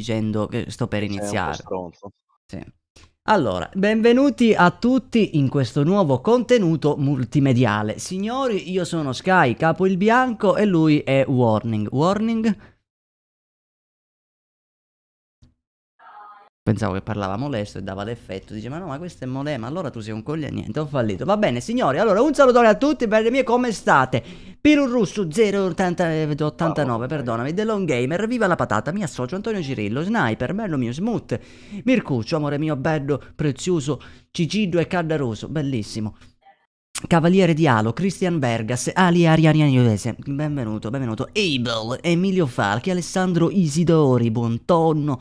dicendo che sto per Sei un po' iniziare. stronzo. Sì. Allora, benvenuti a tutti in questo nuovo contenuto multimediale. Signori, io sono Sky, capo il bianco, e lui è Warning. Warning? Pensavo che parlava molesto e dava l'effetto. Dice, ma no, ma questo è Molema, allora tu sei un coglione. Niente, ho fallito. Va bene, signori, allora un salutone a tutti, belle mie, come state? Pirurussu 089, perdonami, The Long Gamer, viva la patata, mi associo, Antonio Cirillo, Sniper, bello mio, Smooth, Mircuccio, amore mio, bello, prezioso, Cicillo e Caddaroso, bellissimo. Cavaliere di Alo, Christian Vergas, Ali Arianianese, benvenuto, benvenuto. Abel, Emilio Falchi, Alessandro Isidori, buon tonno.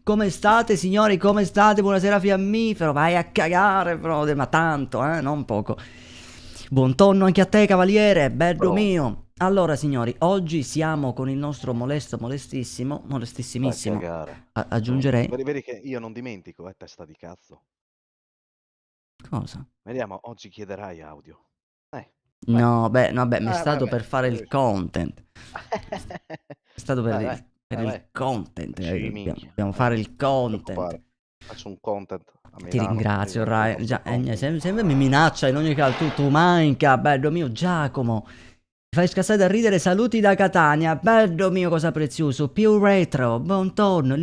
Come state signori, come state? Buonasera fiammifero, vai a cagare brother, ma tanto, non poco. Buon tonno anche a te cavaliere, bello mio. Allora signori, oggi siamo con il nostro molesto, molestissimo, molestissimissimo. Aggiungerei... Vedi che io non dimentico, testa di cazzo. Cosa? Vediamo, oggi chiederai audio. No, beh, no, beh, mi è stato per fare il content. È stato per il content. Dobbiamo fare il content. Faccio un content a Ti Milano. ringrazio, Rai. Sempre mi minaccia in ogni caso. Tu manca, bello mio Giacomo. Mi fai scassare da ridere, saluti da Catania. Bello mio, cosa prezioso. Più retro, buon tonno.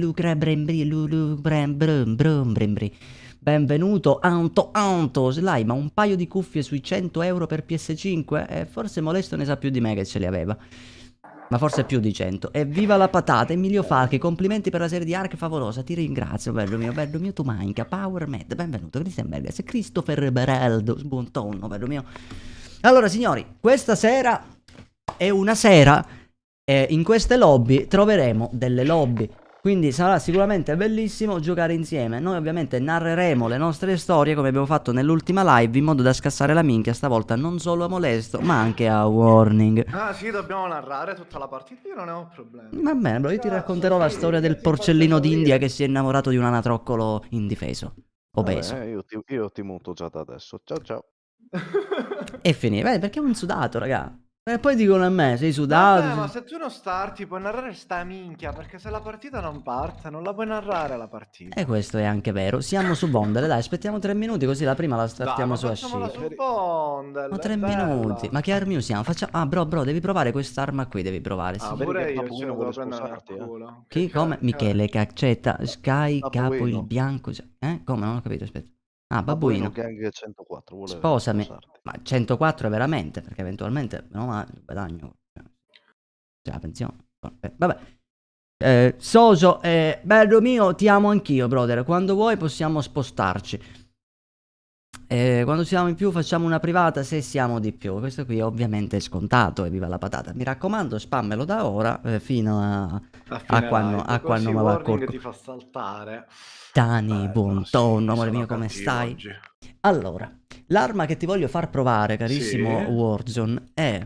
Benvenuto, Anto Sly, ma un paio di cuffie sui 100 euro per PS5? Forse Molesto ne sa più di me che ce li aveva. Ma forse più di 100. E viva la patata, Emilio Falchi, complimenti per la serie di Ark favolosa, ti ringrazio, bello mio, tu manca, Power Mad, benvenuto, Christian Berges, Christopher Bereldo, buon tonno, bello mio. Allora signori, questa sera è una sera, in queste lobby troveremo delle lobby. Quindi sarà sicuramente bellissimo giocare insieme. Noi ovviamente narreremo le nostre storie come abbiamo fatto nell'ultima live, in modo da scassare la minchia stavolta non solo a Molesto ma anche a Warning. Ah sì, dobbiamo narrare tutta la partita, io non ne ho problemi. Va bene, bro, io ti racconterò la storia del porcellino d'India che si è innamorato di un anatroccolo indifeso, obeso. Io ti muto già da adesso. Ciao ciao. E finire, perché è un sudato, raga. E poi dicono a me, sei sudato. Vabbè, ma se tu non starti puoi narrare sta minchia, perché se la partita non parte non la puoi narrare la partita. E questo è anche vero. Siamo su Bondele, dai, aspettiamo 3 minuti così la prima la startiamo su Asci. Facciamola su Bondel, Ma 3 minuti. Ma che armi usiamo? Facciamo... Ah, bro, devi provare quest'arma qui, devi provare. Sì. Pure io ce lo devo prendere nel culo. Chi? Come? Michele Caccetta, Sky, capo il bianco. Come? Non ho capito, aspetta. Ah, Babbuino. Gang 104, vuole sposami. sposarti. Ma 104 è veramente, perché eventualmente, no, ma guadagno. Cioè, la pensione. Vabbè. Socio, bello mio, ti amo anch'io, brother. Quando vuoi possiamo spostarci. Quando siamo in più facciamo una privata se siamo di più. Questo qui ovviamente è scontato, e viva la patata. Mi raccomando, spammelo da ora fino a quando me la accorgo. Ti fa saltare. Dani, buon tonno, amore mio, come stai? Oggi. Allora, l'arma che ti voglio far provare, carissimo Warzone, è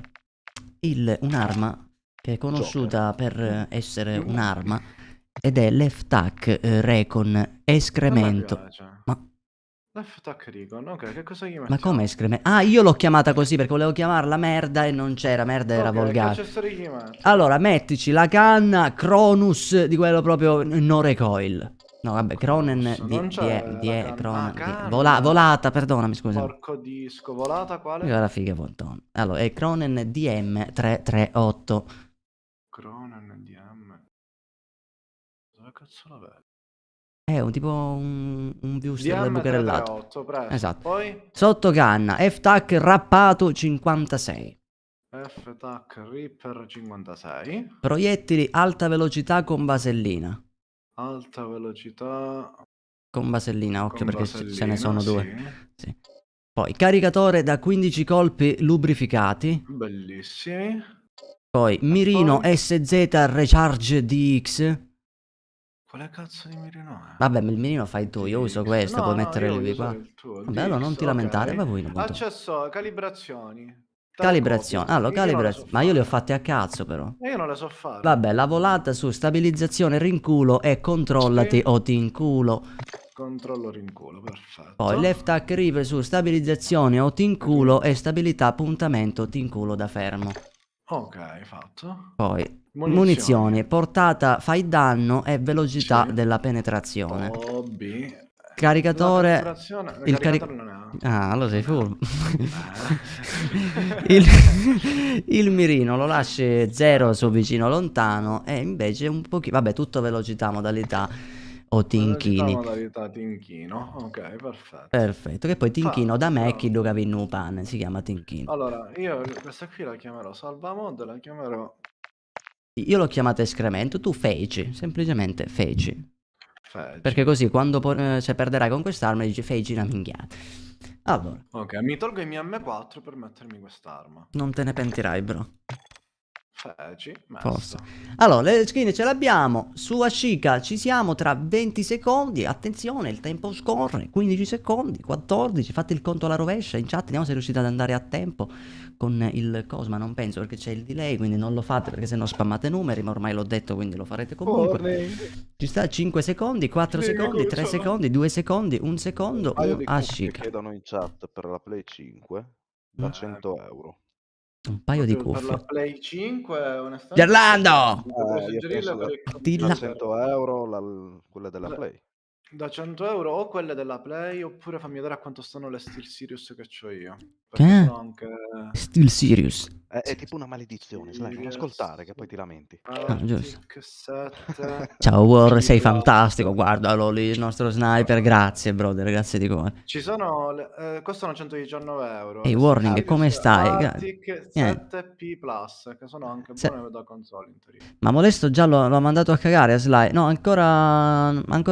un'arma che è conosciuta per essere un'arma ed è l'F-Tac Recon escremento. Ma L'F-Tac Recon, ok, che cosa gli mettiamo? Ma come escremento? Ah, io l'ho chiamata così perché volevo chiamarla merda e non c'era, merda era volgare. Che accessori gli metti? Allora, mettici la canna Cronus di quello proprio no recoil. No, vabbè, Cronen volata, perdonami, scusa. Porco disco, volata quale? La figa Vonton. Allora, è Cronen DM338. Cronen DM. Dove cazzo la vedo? È un viewster del bucherellato. Esatto. Poi? Sotto canna, F-Tac rappato 56. F-Tac Reaper 56. Proiettili alta velocità con vasellina. Alta velocità con vasellina, occhio, perché ce ne sono due. Sì. Poi caricatore da 15 colpi lubrificati. Bellissimi. Poi mirino SZ Recharge DX. Quale cazzo di mirino è? Vabbè, il mirino fai tu, io uso questo, puoi mettere lì qua. Vabbè, allora non ti lamentare, va voi. Accesso, calibrazioni. Calibrazione, allora calibrazione, ma io le ho fatte a cazzo però. Io non le so fare. Vabbè, la volata su stabilizzazione rinculo e controllati o ti inculo. Controllo rinculo, perfetto. Poi left tack river su stabilizzazione o ti inculo e stabilità appuntamento ti inculo da fermo. Ok, fatto. Poi munizioni, portata, fai danno e velocità Sì. della penetrazione. Hobby. Caricatore. La penetrazione- Il caricatore non è. Ah, allora sei furbo. Eh. Il mirino lo lasci 0 su vicino lontano e invece un pochino. Vabbè, tutto velocità, modalità o tinchini. Modalità tinchino. Ok, perfetto. Perfetto, che poi tinchino da me Fatto. chi lo cavi in un pane, si chiama tinchino. Allora, io questa qui la chiamerò salvamod, la chiamerò Io l'ho chiamata escremento, tu feci, semplicemente feci. Feggi. Perché così quando se perderai con quest'arma dici feci una minchiata. Allora, Ok, mi tolgo i miei M4 per mettermi quest'arma. non te ne pentirai, bro. Feggi, Forse. messo. Allora, le skin ce l'abbiamo. Su Ashika ci siamo tra 20 secondi. Attenzione, il tempo scorre. 15 secondi, 14. Fate il conto alla rovescia. In chat vediamo se riuscite ad andare a tempo con il coso. Ma non penso perché c'è il delay. Quindi non lo fate perché sennò spammate numeri. Ma ormai l'ho detto, quindi lo farete comunque. Ci sta 5 secondi, 4 secondi, 3 secondi, 2 secondi, 1 secondo. Un paio Un di cuffie Ashika. chiedono in chat per la Play 5 da Mm. 100 euro. Un paio di Per la cuffie. Play 5, onestamente. Gerlando! Potrei Io suggerirle penso per il Di da là. computer. 100 euro quelle della La- Play. Da 100 euro o quelle della Play oppure fammi vedere a quanto stanno le Steel Sirius che ho io. Perché Che? sono anche Still serious. È tipo una maledizione, Sly, non Serious. ascoltare che poi ti lamenti. giusto. Arctic 7. Ciao War, sei Sì, fantastico, guardalo lì, il nostro sniper, grazie brother, grazie di cuore. Ci sono, costano 119 euro. Ehi, le Warning, Steel come Sirius stai? Arctic Niente. 7P Plus, che sono anche Se- buone da console in teoria. Ma Molesto già l'ho mandato a cagare a Sly. No, ancora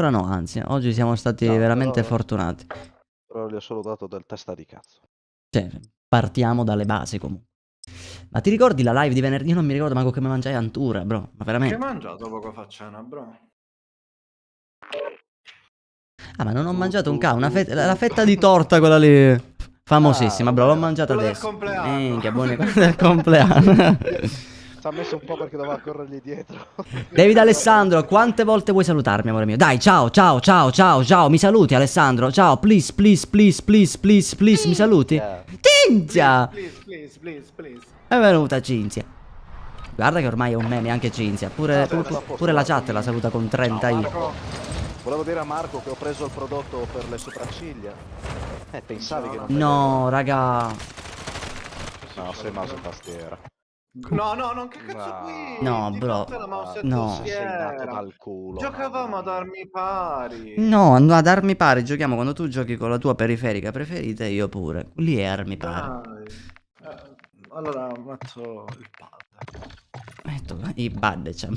no, anzi, oggi siamo stati No, veramente però- fortunati. Però gli ho solo dato del testa di cazzo. Cioè, partiamo dalle basi comunque. Ma ti ricordi la live di venerdì? Io non mi ricordo manco che mi mangiai Antura, bro, ma Che hai veramente. mangiato poco fa cena, bro? Ah, ma non ho mangiato un cavolo, la fetta di torta quella lì. Famosissima, Ah, bro, l'ho vabbè, mangiata quella del adesso. compleanno. Minchia, buone cose del compleanno. Ci ha messo un po' perché doveva corrergli dietro. David Alessandro, quante volte vuoi salutarmi, amore mio? Dai, ciao, ciao, ciao, ciao, ciao. Mi saluti, Alessandro? Ciao, please, please, please, please, please, please. Mi saluti? Cinzia! Please. È venuta Cinzia. Guarda che ormai è un meme anche Cinzia. Pure la chat la saluta con 30 i. Marco, Volevo dire a Marco che ho preso il prodotto per le sopracciglia. Pensavi che non... No, raga. No, sei mouse e tastiera. No, non che cazzo No. qui? No, Ti bro. porta la mouse e No. Sei nato tastiera. dal culo. Giocavamo ad armi pari. No, ad armi pari giochiamo quando tu giochi con la tua periferica preferita e io pure. Lì è armi pari. Dai. Allora metto il pad. Metto i bad, cioè,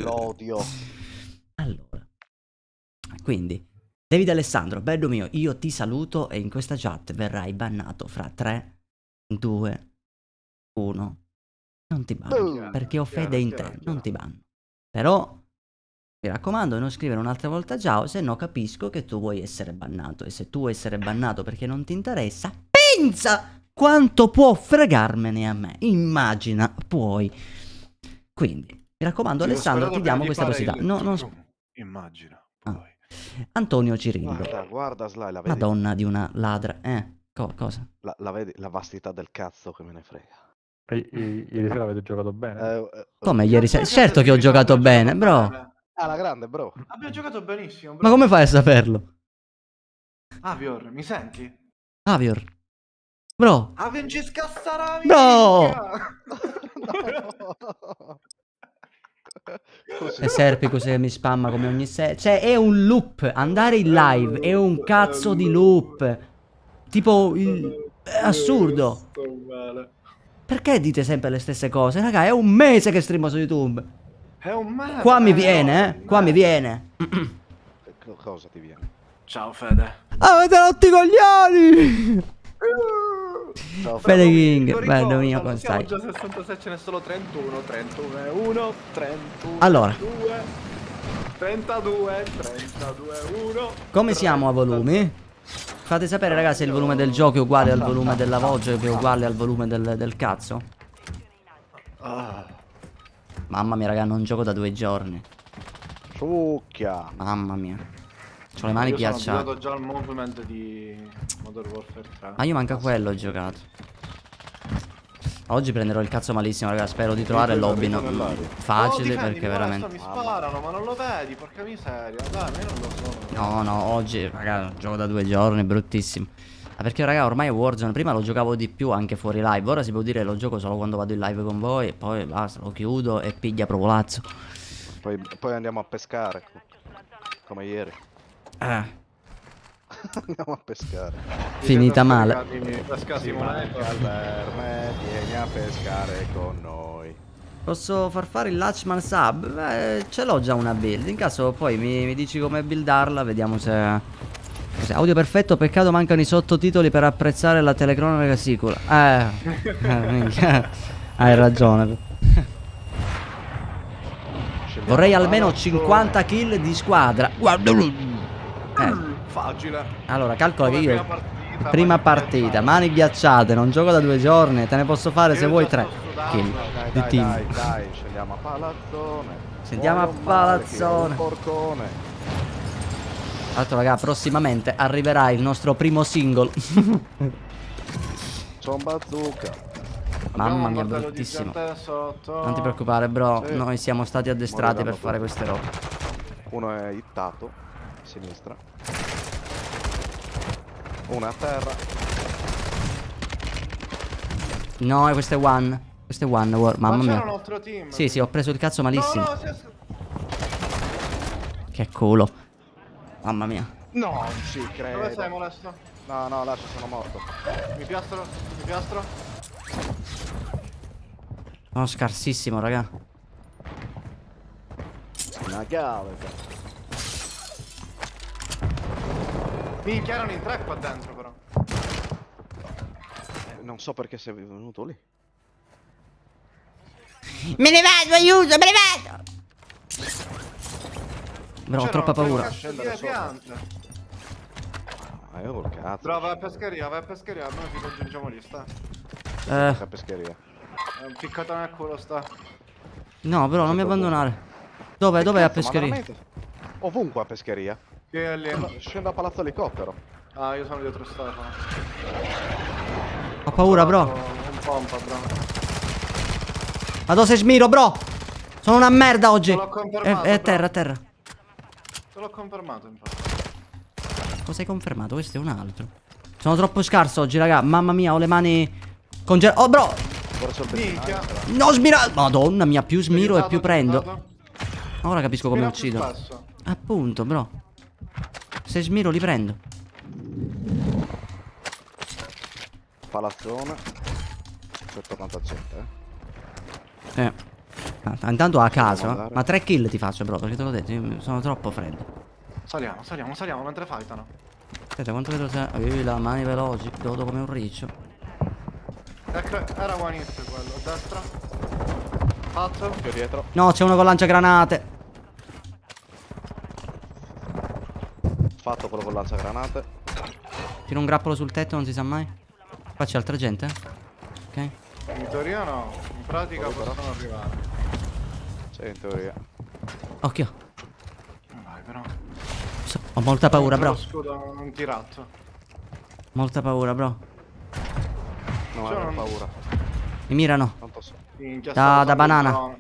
L'odio. Allora, quindi, David Alessandro, bello mio, io ti saluto e in questa chat verrai bannato fra 3, 2, 1. Non ti banno, perché ho fede in te, non ti banno. Però, mi raccomando, non scrivere un'altra volta ciao, se no capisco che tu vuoi essere bannato. E se tu vuoi essere bannato perché non ti interessa, pensa quanto può fregarmene a me. Immagina, puoi. Quindi, mi raccomando, Alessandro, ti diamo questa possibilità. Immagina. Ah. Poi. Antonio Cirillo. Guarda Sly, la vedi? Madonna di una ladra. Cosa? La vedi? La vastità del cazzo che me ne frega. Ieri sera avete giocato bene? Come ieri sera? Certo che ho giocato bene, bro. La grande, bro. Abbiamo giocato benissimo, bro. Ma come fai a saperlo? Avior, mi senti? Avior. Bro. Avior ci scasserà No! E Serpicus che mi spamma come ogni sera. Cioè, è un loop. Andare in live è un cazzo di loop. Tipo, è assurdo. Perché dite sempre le stesse cose? Raga, è un mese che streamo su YouTube. È un meme. Qua mi viene, Qua mi viene. Cosa ti viene? Ciao Fede. Avete rotto i coglioni! Ciao, Fede Fede. King, bello mio, come Siamo stai? già 66, ce ne sono 31. 31 è 1, 31 Allora. 2, 32, 32 1. Come siamo a volumi? Fate sapere ragazzi se il volume del gioco è uguale al volume della voce, che è uguale al volume del cazzo. Mamma mia raga, non gioco da 2 giorni. Succhia. Mamma mia. C'ho le mani Io sono ghiacciate. abituato già al movement di Modern Warfare 3. Ma io manca quello ho giocato. Oggi prenderò il cazzo malissimo, raga. Spero di trovare lobby facili perché veramente... Mi sparano, ma non lo vedi, porca miseria. Dai, ma io non lo so. No, oggi, raga, gioco da 2 giorni, bruttissimo. Ma perché, raga, ormai è Warzone. Prima lo giocavo di più anche fuori live. Ora si può dire lo gioco solo quando vado in live con voi. E poi basta, lo chiudo e piglia propolazzo. Poi andiamo a pescare. Come ieri. Andiamo a pescare. Finita male. Alberme, vieni a pescare con noi. Posso far fare il Latchman sub? Beh, ce l'ho già una build. In caso poi mi dici come buildarla. Vediamo se... Audio perfetto, peccato mancano i sottotitoli per apprezzare la telecronaca sicura. Minchia. Hai ragione. Vorrei almeno 50 kill di squadra. Guarda. Facile. Allora, calcola che io prima partita, mani ghiacciate, non gioco da 2 giorni, te ne posso fare se vuoi 3 kill di team. Dai, scendiamo a palazzone. Scendiamo a palazzone. Porcone. Tra l'altro, raga, prossimamente arriverà il nostro primo single. C'ho un bazooka. Mamma mia, bruttissimo. Non ti preoccupare, bro. Sì. Noi siamo stati addestrati per fare queste robe. Uno è hittato a sinistra. Uno è a terra. No, questo è one. Questo è one. Mamma Ma c'era mia. un altro team. Sì, ho preso il cazzo malissimo. No, Che culo. Mamma mia. No, non ci credo. dove sei, molesto? No, lascia, sono morto. Mi piastro? Sono scarsissimo, raga. Una gava. Minchia, erano in 3 qua dentro però. Non so perché sei venuto lì. Me ne vado, aiuto, me ne vado. Bro, ho troppa paura. Io col cazzo. Bravo, vai a pescheria, noi ti raggiungiamo lì, sta. La pescheria. Un piccatone al culo, sta. No, bro, non mi abbandonare. Dov'è a pescheria? Ovunque a pescheria. Chi è lì? Scendo a palazzo elicottero. Ah, io sono dietro Stefano. Ho paura, bro. Un pompa, bro. Madò, sei smiro, bro. Sono una merda oggi. Te l'ho confermato, È a bro. terra, a terra. Te l'ho confermato, infatti. Cosa hai confermato? Questo è un altro. Sono troppo scarso oggi, raga. Mamma mia, ho le mani congelate. Oh, bro. Minchia. No, smira. Madonna mia, più smiro e più prendo. Ora capisco come Smira più uccido. spesso. Appunto, bro. Se smiro li prendo. Palazzone. 187, Intanto a caso, ma 3 kill ti faccio, bro, perché te l'ho detto, io sono troppo freddo. Saliamo mentre fightano. Aspetta, quanto vedo se... la mani veloci, dodo come un riccio. Era one hit quello, a destra. Fatto. Più dietro. No, c'è uno con lanciagranate. Fatto quello con lanciagranate. Tiro un grappolo sul tetto, non si sa mai. Qua c'è altra gente, ok? In teoria no, in pratica possono arrivare. Sì, in teoria. Occhio. Vai però. Ho molta paura, Lo bro. scudo un tirazzo. Molta paura, bro. No, C'è ho un- paura. Mi mirano. Tanto so. Minchia, Da sta banana. drone.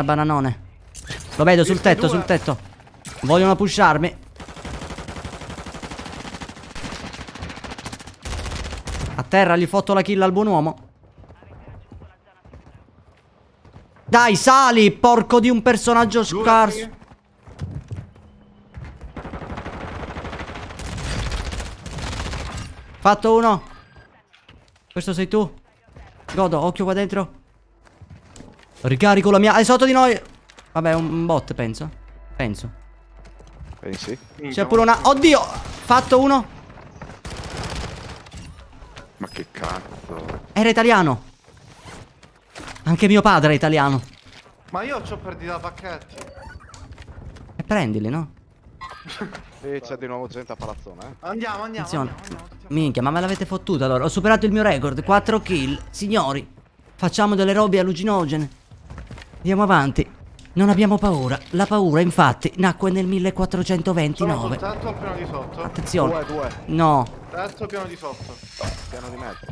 Bananone. Lo vedo sul Visti tetto, due. sul tetto. Vogliono pusharmi. A terra gli fotto la kill al buon uomo. Dai, sali, porco di un personaggio Due scarso. qui. Fatto uno. Questo sei tu. Godo, occhio qua dentro. Ricarico la mia. È sotto di noi. Vabbè, un bot, penso. Penso. Pensi? Minchia, C'è pure una. Oddio. Fatto uno. Ma che cazzo. Era italiano. Anche mio padre è italiano. Ma io c'ho perdita pacchetti. E prendili, no? E c'è di nuovo gente a palazzone, Andiamo. Attenzione. Minchia, ma me l'avete fottuta allora. Ho superato il mio record. 4 kill. Signori, facciamo delle robe allucinogene. Andiamo avanti. Non abbiamo paura. La paura, infatti, nacque nel Sono sul 1429. tetto al piano di sotto. Attenzione. Due. No. Terzo piano di sotto. Piano di mezzo.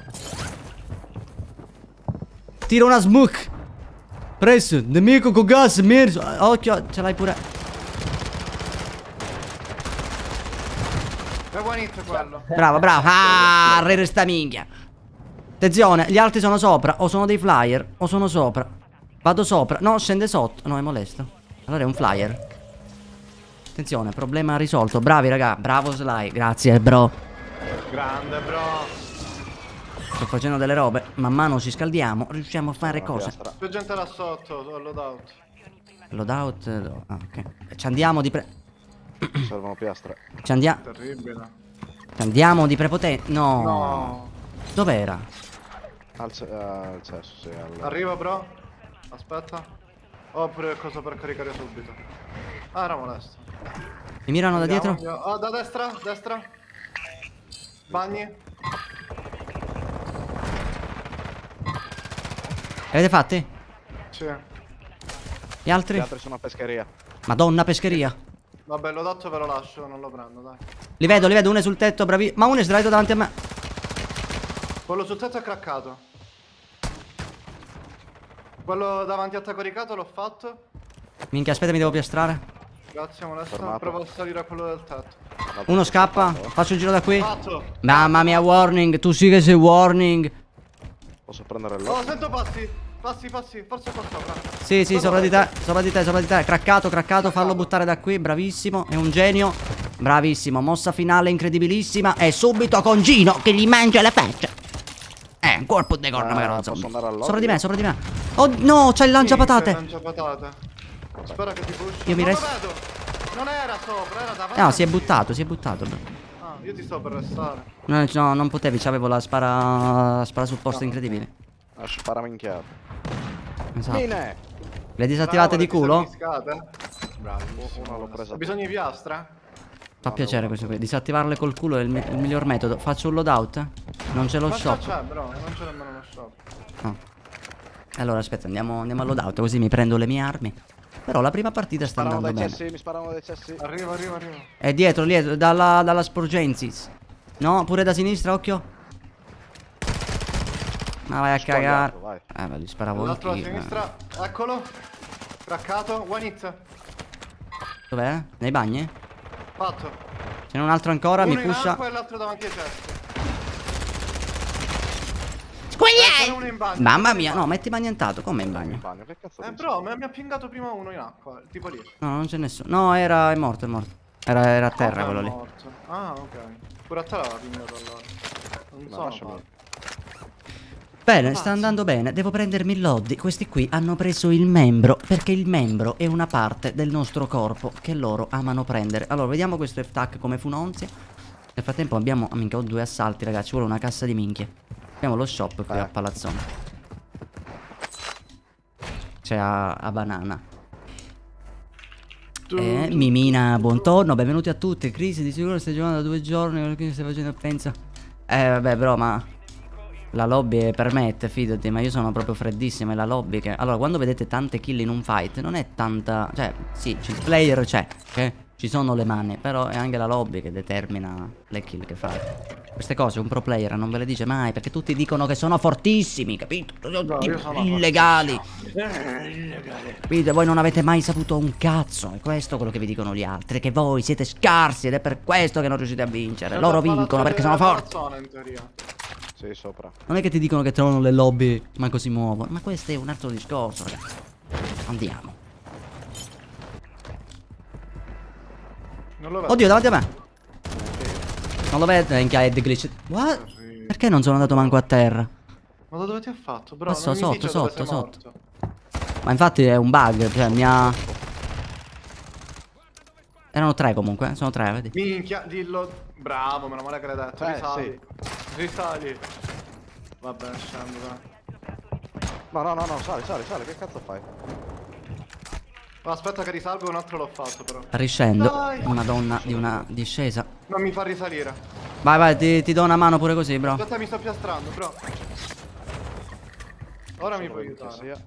Tira una smoke. Presto, nemico con gas, merso. Occhio, ce l'hai pure. È one hit quello. Bravo, bravo. Ah, re resta minchia. Attenzione, gli altri sono sopra. O sono dei flyer, o sono sopra. Vado sopra. No, scende sotto. No, è molesto. Allora è un flyer. Attenzione, problema risolto. Bravi, raga. Bravo, Sly. Grazie, bro. Grande, bro. Sto facendo delle robe. Man mano ci scaldiamo. Riusciamo a fare cose. Più gente là sotto, loadout. Loadout. Ah, ok. Ci andiamo di Servono piastre. Ci andiamo. Terribile. Ci andiamo di prepotente. No. No. Dov'era? Al cesso, sì. Arriva, bro. Aspetta. Ho pure cosa per caricare subito. Ah, era molesto. Mi mirano da dietro? Oh, da destra, destra. Bagni. Li avete fatti? Sì. Gli altri? Gli altri sono a pescheria. Madonna, pescheria. Vabbè, l'ho dato, ve lo lascio, non lo prendo, dai. Li vedo, uno è sul tetto, bravi. Ma uno è sdraiato davanti a me. Quello sul tetto è craccato. Quello davanti a te coricato l'ho fatto. Minchia, aspetta, mi devo piastrare. Grazie, molesto. Fermato. Provo a salire a quello del tetto. Uno scappa. Faccio un giro da qui. Fatto. Mamma mia, warning. Tu sì che sei warning. Posso prendere Oh, l'otto? sento passi. Passi. Forse qua sopra. Sì, sì, sopra di te. Sopra di te. Craccato. Fallo buttare da qui. Bravissimo. È un genio. Bravissimo. Mossa finale incredibilissima. E subito con Gino che gli mangia la faccia. Un colpo di corno, magari non so. Posso andare all'otto? Sopra di me. Oh no, c'è il lanciapatate. Lanciapatate. Spera che ti push. Io mi Non lo resto. vedo. Non era sopra, era davanti. No, si è buttato. Bro. Ah, io ti sto per restare. No, non potevi, c'avevo la spara sul posto incredibile. Spara minchiato. Esatto. Mine! Le disattivate di culo? Una l'ho presa. Hai bisogno di piastra? Fa piacere questo qui. Disattivarle col culo è il miglior metodo. Faccio un loadout? Non c'è lo Ma shop. c'è, bro, non c'è nemmeno lo shop. No. Allora aspetta, andiamo al loadout, così mi prendo le mie armi. Però la prima partita sta andando bene. Mi sparano dai cessi. Arriva. È dietro, dalla Sporgensis. No, pure da sinistra, occhio. Ma vai a cagare. Vai. Ma gli sparavo L'altro a anch'io. sinistra, eccolo. Craccato, one hit. Dov'è? Nei bagni? Fatto. Ce n'è un altro ancora, Uno mi in pusha. acqua e l'altro davanti ai cessi. Uno in bagno. Mamma mia, no, metti bagnantato, come in bagno? Che cazzo Bro, mi ha pingato prima uno in acqua, tipo lì. No, non c'è nessuno. No, è morto. Era a terra Ah, quello è lì. morto. Ah, ok. Pure a te l'aveva pingato allora. Non so. lasciami. Bene, sta andando bene. Devo prendermi il loddi. Questi qui hanno preso il membro, perché il membro è una parte del nostro corpo che loro amano prendere. Allora, vediamo questo F-Tac come funonzia. Nel frattempo abbiamo... Oh, minchia, ho 2 assalti, ragazzi. Vuole una cassa di minchie. Abbiamo lo shop qui a Palazzone. C'è a Banana. Mimina, buongiorno, benvenuti a tutti. Crisi di sicuro stai giocando da 2 giorni. Perché stai facendo pensa? Vabbè, bro, ma la lobby permette, fidati. Ma io sono proprio freddissima. È la lobby che... Allora, quando vedete tante kill in un fight, non è tanta... Cioè, sì, il player c'è, ok? Ci sono le mani, però è anche la lobby che determina le kill che fate. Queste cose un pro player non ve le dice mai, perché tutti dicono che sono fortissimi, capito? Illegali. Capite? Voi non avete mai saputo un cazzo. E questo è quello che vi dicono gli altri, che voi siete scarsi ed è per questo che non riuscite a vincere. Loro vincono perché sono forti. In teoria. Sì, sopra. Non è che ti dicono che trovano le lobby ma così muovono. Ma questo è un altro discorso, ragazzi. Andiamo. Non lo vedo. Oddio, davanti a me. Non lo vedo, minchia, è glitch. What? Perché non sono andato manco a terra? Ma da dove ti ha fatto, bro? Ma so, Non mi dice dove sotto. sei morto. Ma infatti è un bug, cioè mi ha... Erano 3 comunque, sono 3, vedi? Minchia, dillo. Bravo, meno male che l'hai detto. Risali. Sì. Risali. Vabbè, scendo, dai. No, sali, che cazzo fai? Ma aspetta che risalgo, un altro l'ho fatto però. Riscendo. Dai. Madonna di una discesa. Non mi fa risalire. Vai, ti do una mano pure così, bro. Aspetta, mi sto piastrando, bro. Ora mi puoi aiutare.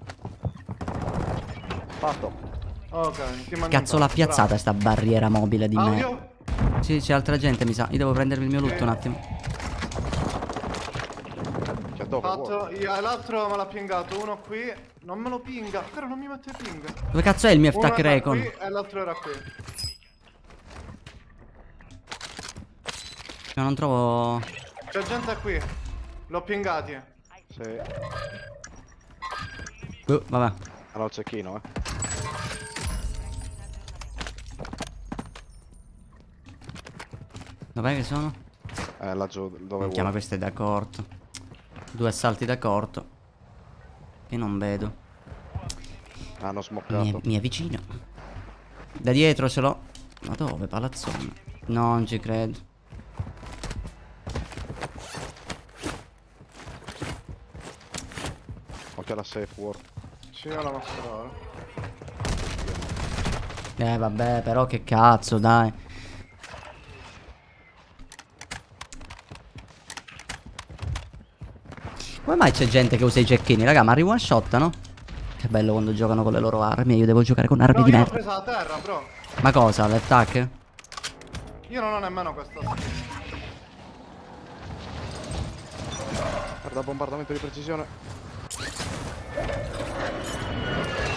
Fatto. Ok, ti mando Cazzo in l'ha basso, piazzata sta barriera mobile di me. Audio? Sì, c'è altra gente mi sa. Io devo prendermi il mio loot un attimo. dove? Fatto, l'altro me l'ha pingato, uno qui. Non me lo pinga, però non mi mette ping. Dove cazzo è il mio Uno attack era recon? qui e l'altro era qui. Io non trovo... C'è gente qui. L'ho pingati. Sì. Vabbè. Hanno il cecchino, Dov'è che sono? Laggiù dove Minchia, ma vuoi. questo è da corto. 2 assalti da corto. Che non vedo. Hanno smoccato. Mi avvicino. Da dietro ce l'ho. Ma dove, palazzone? No, non ci credo. Occhio alla safe word. Sì, ho la maschera. Vabbè, però che cazzo, dai. Come mai c'è gente che usa i cecchini? Raga, ma one shottano? Che bello quando giocano con le loro armi. Io devo giocare con armi No, di io l'ho merda. presa a terra, bro. Ma cosa, l'attack? Io non ho nemmeno questa skin. Guarda, bombardamento di precisione.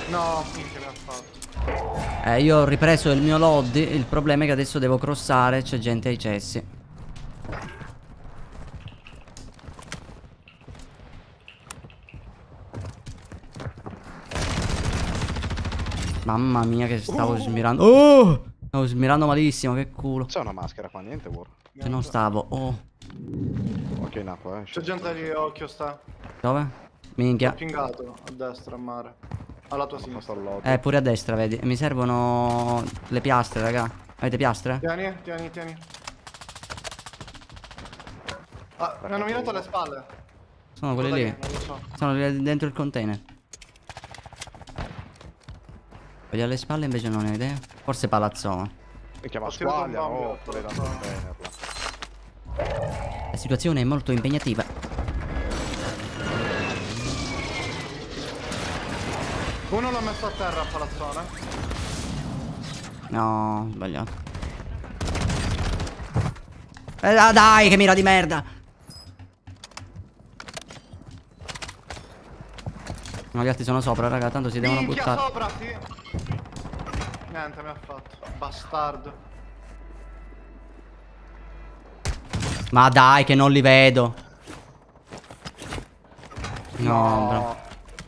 No, finché mi ha fatto. Io ho ripreso il mio load. Il problema è che adesso devo crossare. C'è gente ai cessi. Mamma mia che stavo smirando. Oh! Stavo smirando malissimo, che culo. C'è una maschera qua, niente war. Se non stavo. Oh. Ok, in acqua, C'è gente lì, occhio sta. Dove? Minchia. Ho pingato a destra, a mare. Alla tua sinistra. Pure a destra, vedi. Mi servono le piastre, raga. Avete piastre? Tieni, tieni, tieni. Ah, mi hanno minato alle spalle. Sono quelli lì. Non lo so. Sono lì dentro il container. Quelli alle spalle invece non ho idea. Forse palazzone. Mi chiama Ho tirato un squaglia, bombio, oh, pure da container là. La situazione è molto impegnativa. Uno l'ho messo a terra a palazzone. No, ho sbagliato. Dai, che mira di merda. No, gli altri sono sopra, raga. Tanto si devono Minchia, buttare. sopra, sì. Niente, mi ha fatto. Bastardo. Ma dai, che non li vedo. No, bro.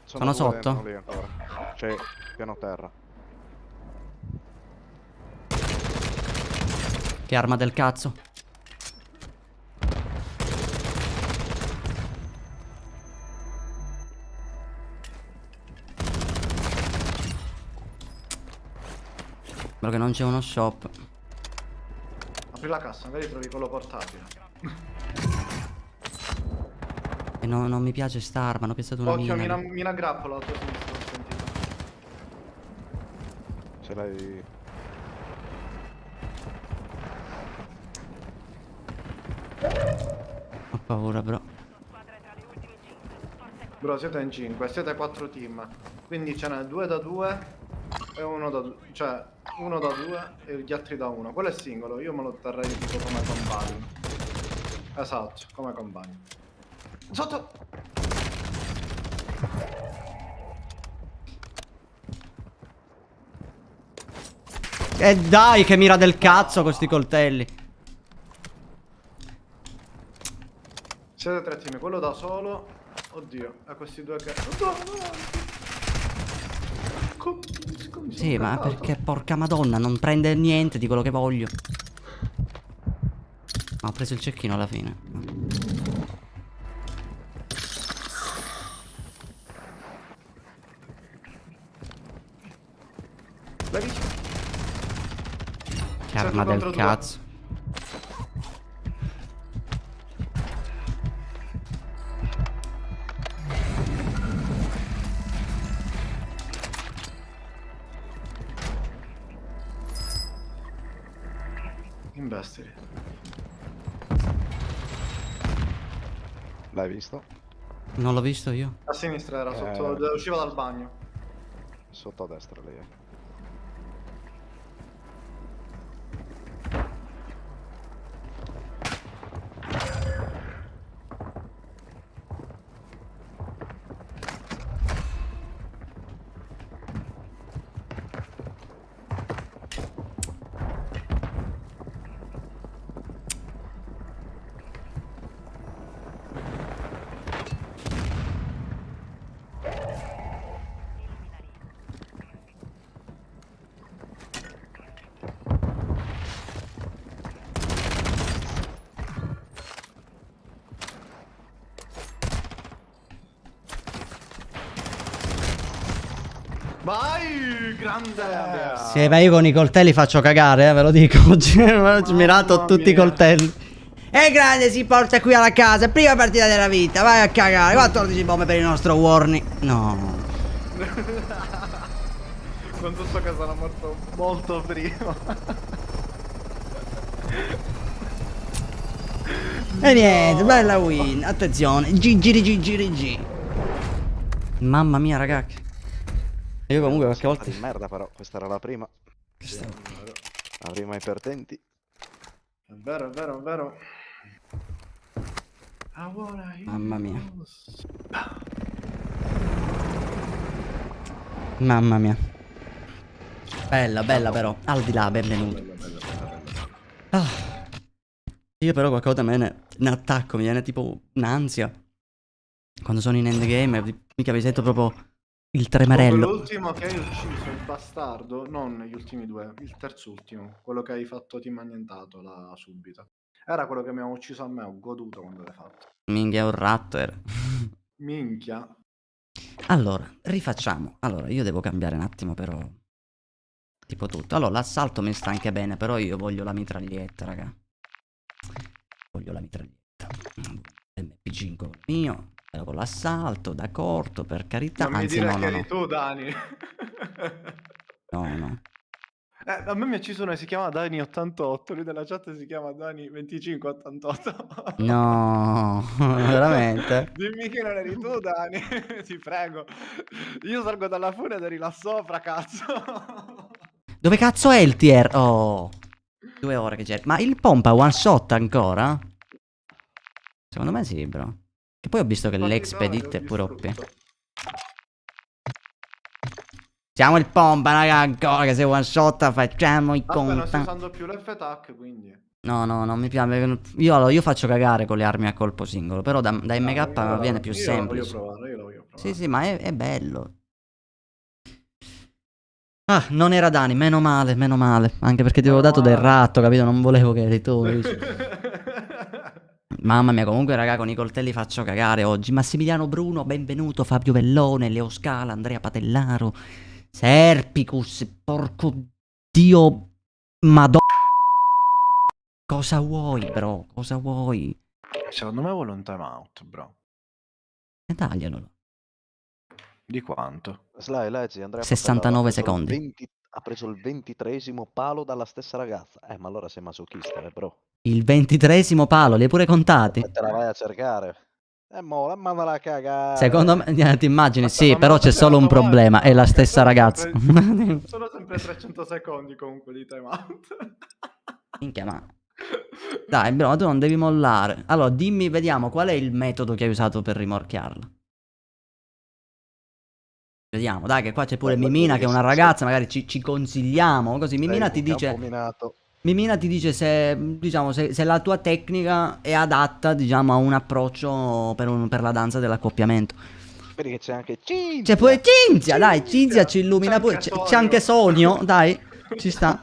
Sono due sotto? dentro lì ancora. C'è piano terra. Che arma del cazzo. Però che non c'è uno shop. Apri la cassa, magari trovi quello portatile. E non mi piace sta arma, hanno pensato una Occhio, mina. mina grappola alla tua sinistra, ho sentito. Ce l'hai. Ho paura, bro. Bro, siete in 5, siete 4 team. Quindi ce n'è 2 da 2 e 1 da 2. Cioè, 1 da 2 e gli altri da 1. Quello è singolo, io me lo terrei tipo come compagno. Esatto, come compagno. Sotto! E dai, che mira del cazzo con sti coltelli. Siete 3 team, quello da solo. Oddio, a questi due che... Sì, ma perché porca madonna, non prende niente di quello che voglio. Ma ho preso il cecchino alla fine. L'hai visto? Che arma del cazzo. Investiri. L'hai visto? Non l'ho visto io. A sinistra era sotto, usciva dal bagno. Sotto a destra lei. Vai, grande. Sì, ma io con i coltelli faccio cagare, ve lo dico. Oggi ho smirato tutti i mia. coltelli. E grande si porta qui alla casa, prima partita della vita, vai a cagare. 14 bombe per il nostro Warning. No. Quando so che sarà morto molto prima. E niente, bella win. Attenzione, G. Mamma mia, ragazzi. Io comunque qualche volta... di merda però, questa era la prima. La prima ai perdenti. È vero, è vero, è vero. Mamma mia. Mamma mia. Bella, bella però. Al di là, benvenuto. Ah. Io però qualche volta me ne attacco, mi viene tipo un'ansia. Quando sono in endgame, mica mi sento proprio il tremarello. L'ultimo che hai ucciso, il bastardo, non gli ultimi due, il terzo ultimo, quello che hai fatto team annientato là subito. Era quello che mi ha ucciso a me, ho goduto quando l'hai fatto. Minchia, è un ratto era. Minchia. Allora, rifacciamo. Allora, io devo cambiare un attimo però. Tipo tutto. Allora, l'assalto mi sta anche bene, però io voglio la mitraglietta, raga. Voglio la mitraglietta. MP5 mio. Con l'assalto, da corto, per carità. Non Anzi, mi dire no, che no, eri no. tu, Dani. No, no. A me mi ha ucciso uno che si chiama Dani88, lui della chat si chiama Dani2588. No, veramente? Dimmi che non eri tu, Dani, ti prego. Io salgo dalla furia ed eri là sopra, cazzo. Dove cazzo è il tier? Oh, 2 ore che c'è. Ma il pompa one shot ancora? Secondo me sì, bro. Che poi ho visto che l'expedit è pure OP. Siamo il pompa, raga, ancora che se one shot facciamo i Aspetta, non sto conta. usando più l'F-Tac, quindi. No, no, non mi piace. Io faccio cagare con le armi a colpo singolo. Però da MK viene più semplice. Io lo voglio provare. Sì, sì, ma è bello. Ah, non era Dani, meno male, meno male. Anche perché ti avevo dato del ratto, capito? Non volevo che eri tu. Mamma mia, comunque, raga, con i coltelli faccio cagare oggi. Massimiliano Bruno, benvenuto. Fabio Vellone, Leo Scala, Andrea Patellaro, Serpicus, porco Dio, Madonna. Cosa vuoi, bro? Cosa vuoi? Secondo me vuole un timeout, bro. E taglialo. Di quanto? Sly, leggi, Andrea 69 Patellaro secondi. ha preso il 23esimo palo dalla stessa ragazza. Ma allora sei masochista, bro. Il 23esimo palo, li hai pure contati? E te la vai a cercare. Mo, mandala a cagare. Secondo me, ti immagini, Aspetta, sì, ma però me c'è lo solo un stai problema, è la automatico? stessa Sono ragazza. Sono sempre 300 secondi comunque di timeout. Minchia, ma... Dai, bro, ma tu non devi mollare. Allora, dimmi, vediamo, qual è il metodo che hai usato per rimorchiarla? Vediamo, dai, che qua c'è pure Mimina, che è una ragazza, magari ci consigliamo, così. Mimina ti dice... Mimina ti dice se, diciamo, se la tua tecnica è adatta, diciamo, a un approccio per la danza dell'accoppiamento. Vedi che c'è anche Cinzia. C'è pure Cinzia, dai, Cinzia ci illumina pure. C'è anche Sonio, dai, ci sta.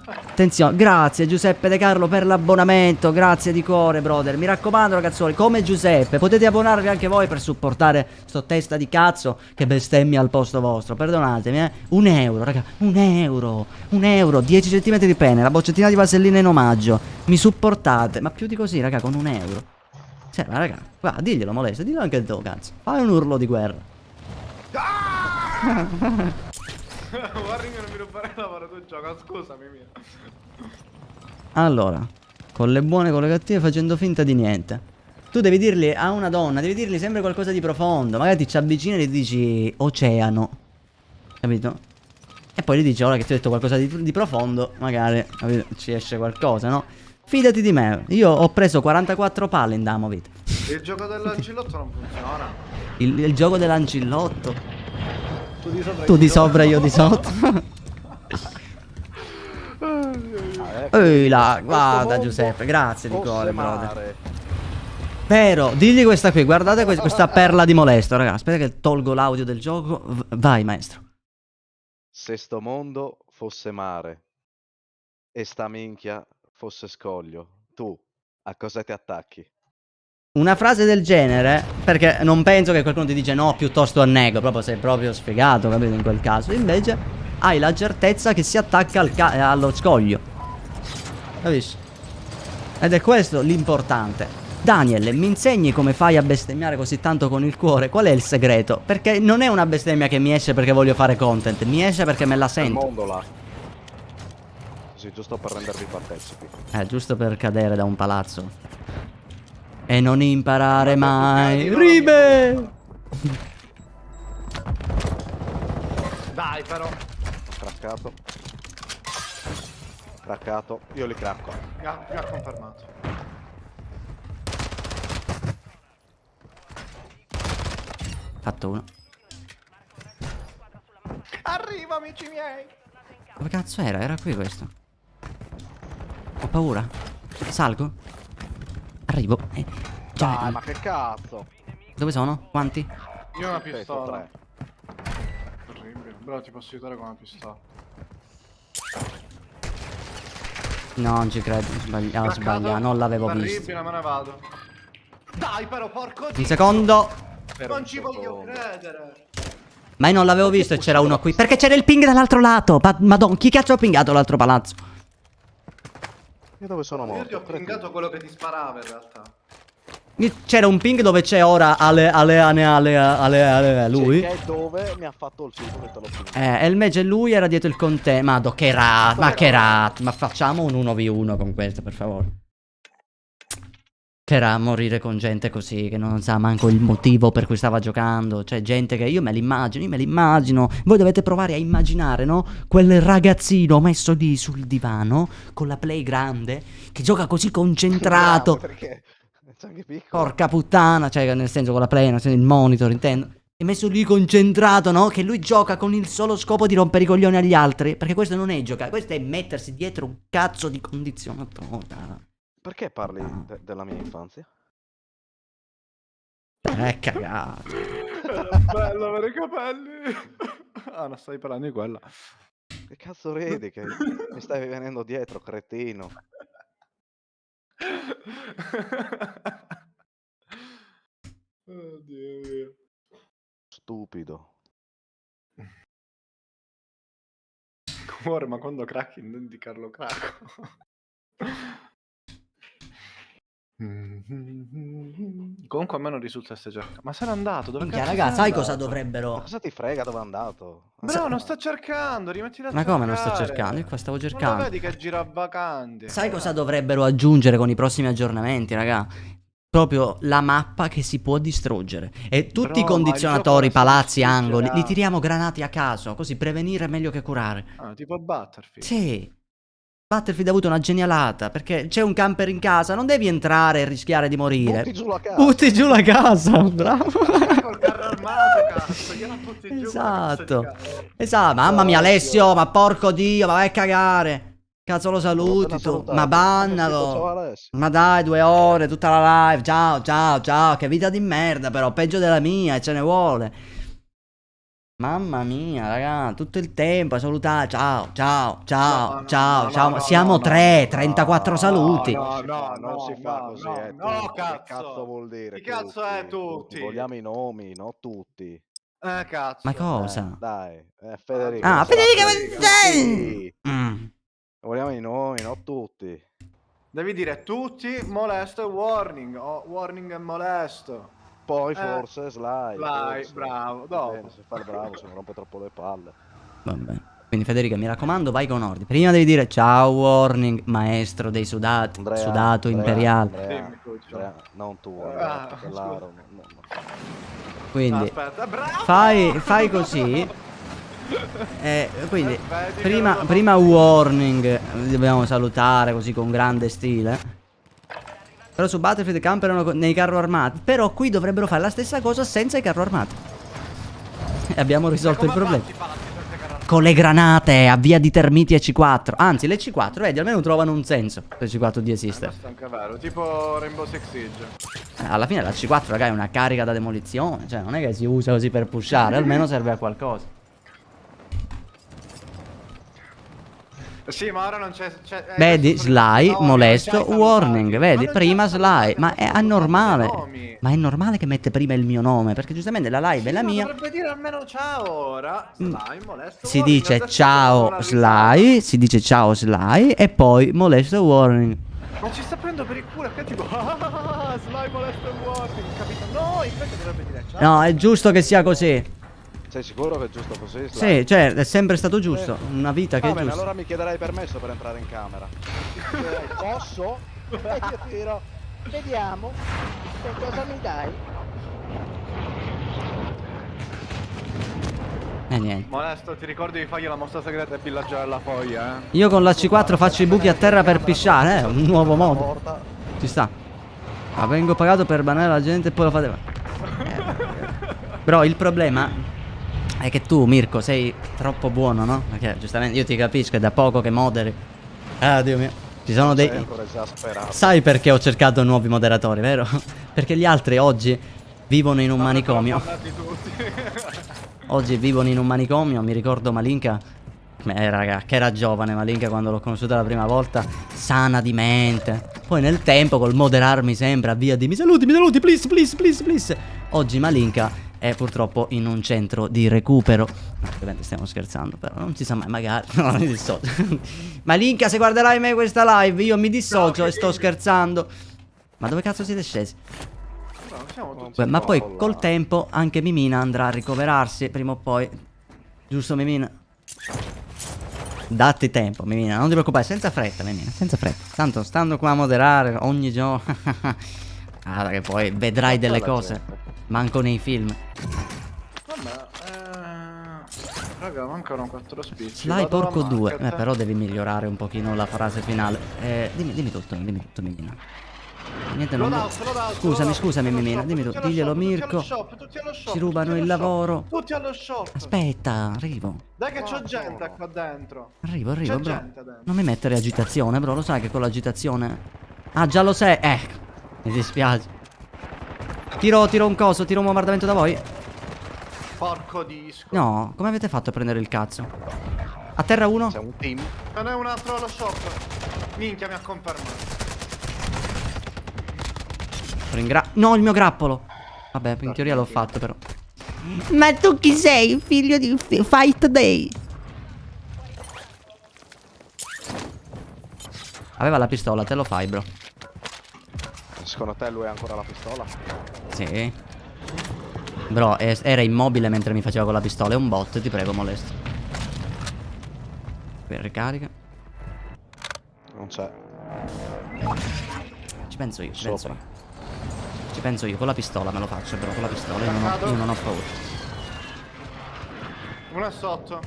Attenzione, grazie Giuseppe De Carlo per l'abbonamento, grazie di cuore, brother. Mi raccomando, ragazzuoli, come Giuseppe, potete abbonarvi anche voi per supportare sto testa di cazzo che bestemmia al posto vostro. Perdonatemi, €1, raga, €1, 10 centimetri di pene, la boccettina di vasellina in omaggio. Mi supportate, ma più di così, raga, con €1. Cioè, ma raga, guarda, diglielo molesta, dillo anche tu, cazzo. Fai un urlo di guerra. Guarda che non mi rubare il lavoro, tu gioca, scusami mia. Allora, con le buone, con le cattive, facendo finta di niente. Tu devi dirgli a una donna, devi dirgli sempre qualcosa di profondo. Magari ti ci avvicini e gli dici oceano. Capito? E poi gli dici, ora che ti ho detto qualcosa di profondo, magari, capito? Ci esce qualcosa, no? Fidati di me, io ho preso 44 palle in Damovit. Il gioco dell'ancillotto non funziona. Il gioco dell'ancillotto. Tu di sopra, io di sotto. Ehi là, guarda Giuseppe, grazie di cuore, brother. Vero, digli questa qui, guardate questa perla di molesto, raga. Aspetta che tolgo l'audio del gioco. Vai, maestro. Se sto mondo fosse mare e sta minchia fosse scoglio, tu a cosa ti attacchi? una frase del genere, perché non penso che qualcuno ti dice no, piuttosto annego, proprio sei proprio sfigato, capito, in quel caso. Invece hai la certezza che si attacca allo scoglio. Capisci? Ed è questo l'importante. Daniel, mi insegni come fai a bestemmiare così tanto con il cuore? Qual è il segreto? Perché non è una bestemmia che mi esce perché voglio fare content, mi esce perché me la Il sento. mondo là. Così, giusto per rendervi partecipi. Giusto per cadere da un palazzo. E non imparare mai. Ribe! Dai, però. Craccato. Craccato. Io li cracco. Mi ha confermato. Fatto uno. Arriva, amici miei. Dove cazzo era? Era qui questo. Ho paura. Salgo. Arrivo. Dai, ma che cazzo? Dove sono? Quanti? Io ho una Aspetta, pistola. 3. Terribile. Però ti posso aiutare con una pistola. No, non ci credo. Ho sbagliato. Non l'avevo visto. Terribile, me ne vado. Dai, però, porco Un Dio. secondo. Non ci voglio credere. Ma io non l'avevo visto e c'era uno qui. Perché c'era il ping dall'altro lato. Madonna, chi cazzo ha pingato l'altro palazzo? Io dove sono morto? Io ti ho pingato quello che ti sparava in realtà. C'era un ping dove c'è ora lui. Che è dove mi ha fatto il tipo che te l'ho finito. E invece lui era dietro il conte. Ma che rat. Ma che rat. Ma facciamo un 1v1 con questo, per favore. Che era morire con gente così che non sa manco il motivo per cui stava giocando. Cioè gente che io me l'immagino. Voi dovete provare a immaginare, no? Quel ragazzino messo lì sul divano con la play grande che gioca così concentrato. Perché c'è anche piccolo. Porca puttana, cioè nel senso con la play, nel senso il monitor intendo. È messo lì concentrato, no? Che lui gioca con il solo scopo di rompere i coglioni agli altri. Perché questo non è giocare, questo è mettersi dietro un cazzo di condizionatore. Perché parli della mia infanzia? Cagato. Bello avere i capelli. Ah, non stai parlando di quella. Che cazzo ridi che mi stai venendo dietro, cretino? Oddio mio. Stupido. Cuore, ma quando cracchi intendi Carlo Cracco. Comunque a me non risulta essere cercato. Ma se n'è andato, dove Minchia, cazzo raga, se n'è sai andato? cosa dovrebbero... Cosa ti frega dove è andato? Bro, non sto cercando, rimettila a Ma cercare. come non sto cercando? Io qua stavo Non lo cercando. vedi che gira vacanti? Sai cosa dovrebbero aggiungere con i prossimi aggiornamenti, raga? Proprio la mappa che si può distruggere. E tutti i Bro, ma condizionatori, il gioco palazzi, adesso angoli, li distruggerà. tiriamo granati a caso. Così prevenire è meglio che curare. Ah, tipo Battlefield. Sì. Battlefield ha avuto una genialata. Perché c'è un camper in casa, non devi entrare e rischiare di morire. Butti giù la casa. Butti giù la casa. Bravo. Col carro armato, cazzo, gliela butti giù. Esatto. Esatto. Mamma mia, Alessio, ma porco Dio, ma vai a cagare. Cazzo lo saluti tu. Ma bannalo. Ma dai, 2 ore, tutta la live. Ciao, ciao, ciao. Che vita di merda, però. Peggio della mia, e ce ne vuole. Mamma mia, raga. Tutto il tempo a salutare. Ciao, ciao, ciao, No, ciao, no, ciao. no, Siamo no, 3, no, 34 saluti. No, Non si fa così, no, tu. cazzo. Che cazzo vuol dire? Che cazzo è tutti? Vogliamo i nomi, no tutti. Cazzo. Ma cosa? Dai, Federico. Ah, Federica, Sì. Mm. Vogliamo i nomi, no tutti. Devi dire tutti, molesto e warning. O warning e molesto. Poi forse slide. Slide, forse. bravo, Va dopo. bene, se fa il bravo, se non rompe troppo le palle. Vabbè. Quindi Federica, mi raccomando, vai con ordine. Prima devi dire ciao warning, maestro dei sudati, sudato imperiale. Dimmi, Cuccio. Non tu, Ah, Capellaro, no. Quindi Aspetta, bravo! fai così. Quindi Vedi che prima warning, dobbiamo salutare così con grande stile. Però su Battlefield camperano nei carro armati. Però qui dovrebbero fare la stessa cosa senza i carro armati. E abbiamo risolto il problema. Con le granate a via di Termiti e C4. Anzi, le C4, vedi, almeno trovano un senso. Le C4 di esistere. Questo è anche vero, tipo Rainbow Six Siege. Alla fine la C4, raga, è una carica da demolizione. Cioè, non è che si usa così per pushare. Almeno serve a qualcosa. Sì, ma ora non c'è... Vedi, Sly, molesto, warning. Vedi, non prima c'è Sly. Ma è anormale. nomi. Ma è normale che mette prima il mio nome. Perché giustamente la live è la mia. Dovrebbe dire almeno ciao ora. Sly, molesto, Si warning, dice adesso ciao una risata. Sly. Si dice ciao Sly. E poi molesto, warning. Ma ci sta prendendo per il culo, che tipo... Ah, Sly, molesto, warning, capito? No, invece dovrebbe dire ciao. No, è giusto che sia così. Sei sicuro che è giusto così? Sly? Sì, cioè, è sempre stato giusto. Una vita che Va è bene, giusta. allora mi chiederai permesso per entrare in camera. Posso? E io ti dirò, vediamo che cosa mi dai. Niente. Molesto, ti ricordi di fargli la mossa segreta e pillaggiare la foglia, eh? Io con la C4 faccio i buchi a terra per pisciare, un nuovo modo. Porta. Ci sta. Ma vengo pagato per banare la gente e poi lo fate. Però il problema è che tu, Mirko, sei troppo buono, no? Perché giustamente io ti capisco, è da poco che moderi. Ah, Dio mio. Ci sono Sei dei... ancora esasperato. Sai perché ho cercato nuovi moderatori, vero? Perché gli altri oggi vivono in un manicomio. Oggi vivono in un manicomio, mi ricordo Malinka. Raga, che era giovane Malinka quando l'ho conosciuta la prima volta. Sana di mente. Poi nel tempo col moderarmi sempre a via di mi saluti, please, please, please, please. Oggi Malinka è purtroppo in un centro di recupero. No, ovviamente stiamo scherzando, però non si sa mai, magari. No, mi dissocio. Malinka, se guarderai me questa live, io mi dissocio e sto scherzando. Ma dove cazzo siete scesi? No, siamo tutti... Ma poi col tempo anche Mimina andrà a ricoverarsi prima o poi. Giusto Mimina? Datti tempo Mimina, non ti preoccupare, senza fretta Mimina, senza fretta. Tanto stando qua a moderare ogni giorno. Ah, che poi vedrai delle cose. Manco nei film. Vabbè, raga, mancano 4 spicci. Sly Vado alla porco 2. market. Però devi migliorare un pochino la frase finale. Dimmi tutto Mimina. Niente, non... Scusami Mimina, dimmi tu. Diglielo Mirko. Ci rubano il lavoro. Tutti allo shop. Aspetta, arrivo. Dai che c'ho gente qua dentro. Arrivo, C'è bro. gente dentro. Non mi mettere agitazione, bro. Lo sai che con l'agitazione... Ah, già lo sai. Mi dispiace. Tiro un coso, tiro un bombardamento da voi. Porco disco. No, come avete fatto a prendere il cazzo? A terra uno? C'è un team. Ce n'è un altro allo shop. Minchia, mi ha confermato. No, il mio grappolo. Vabbè, in teoria l'ho fatto però. Ma tu chi sei? Figlio di Fight Day. Aveva la pistola, te lo fai, bro. Secondo te lui ha ancora la pistola? Sì. Bro, era immobile mentre mi faceva con la pistola. È un bot, ti prego, molesto. Qui ricarica. Non c'è. Ci penso io, Sopra. Ci penso io, con la pistola me lo faccio, però con la pistola io non ho paura. Uno è sotto.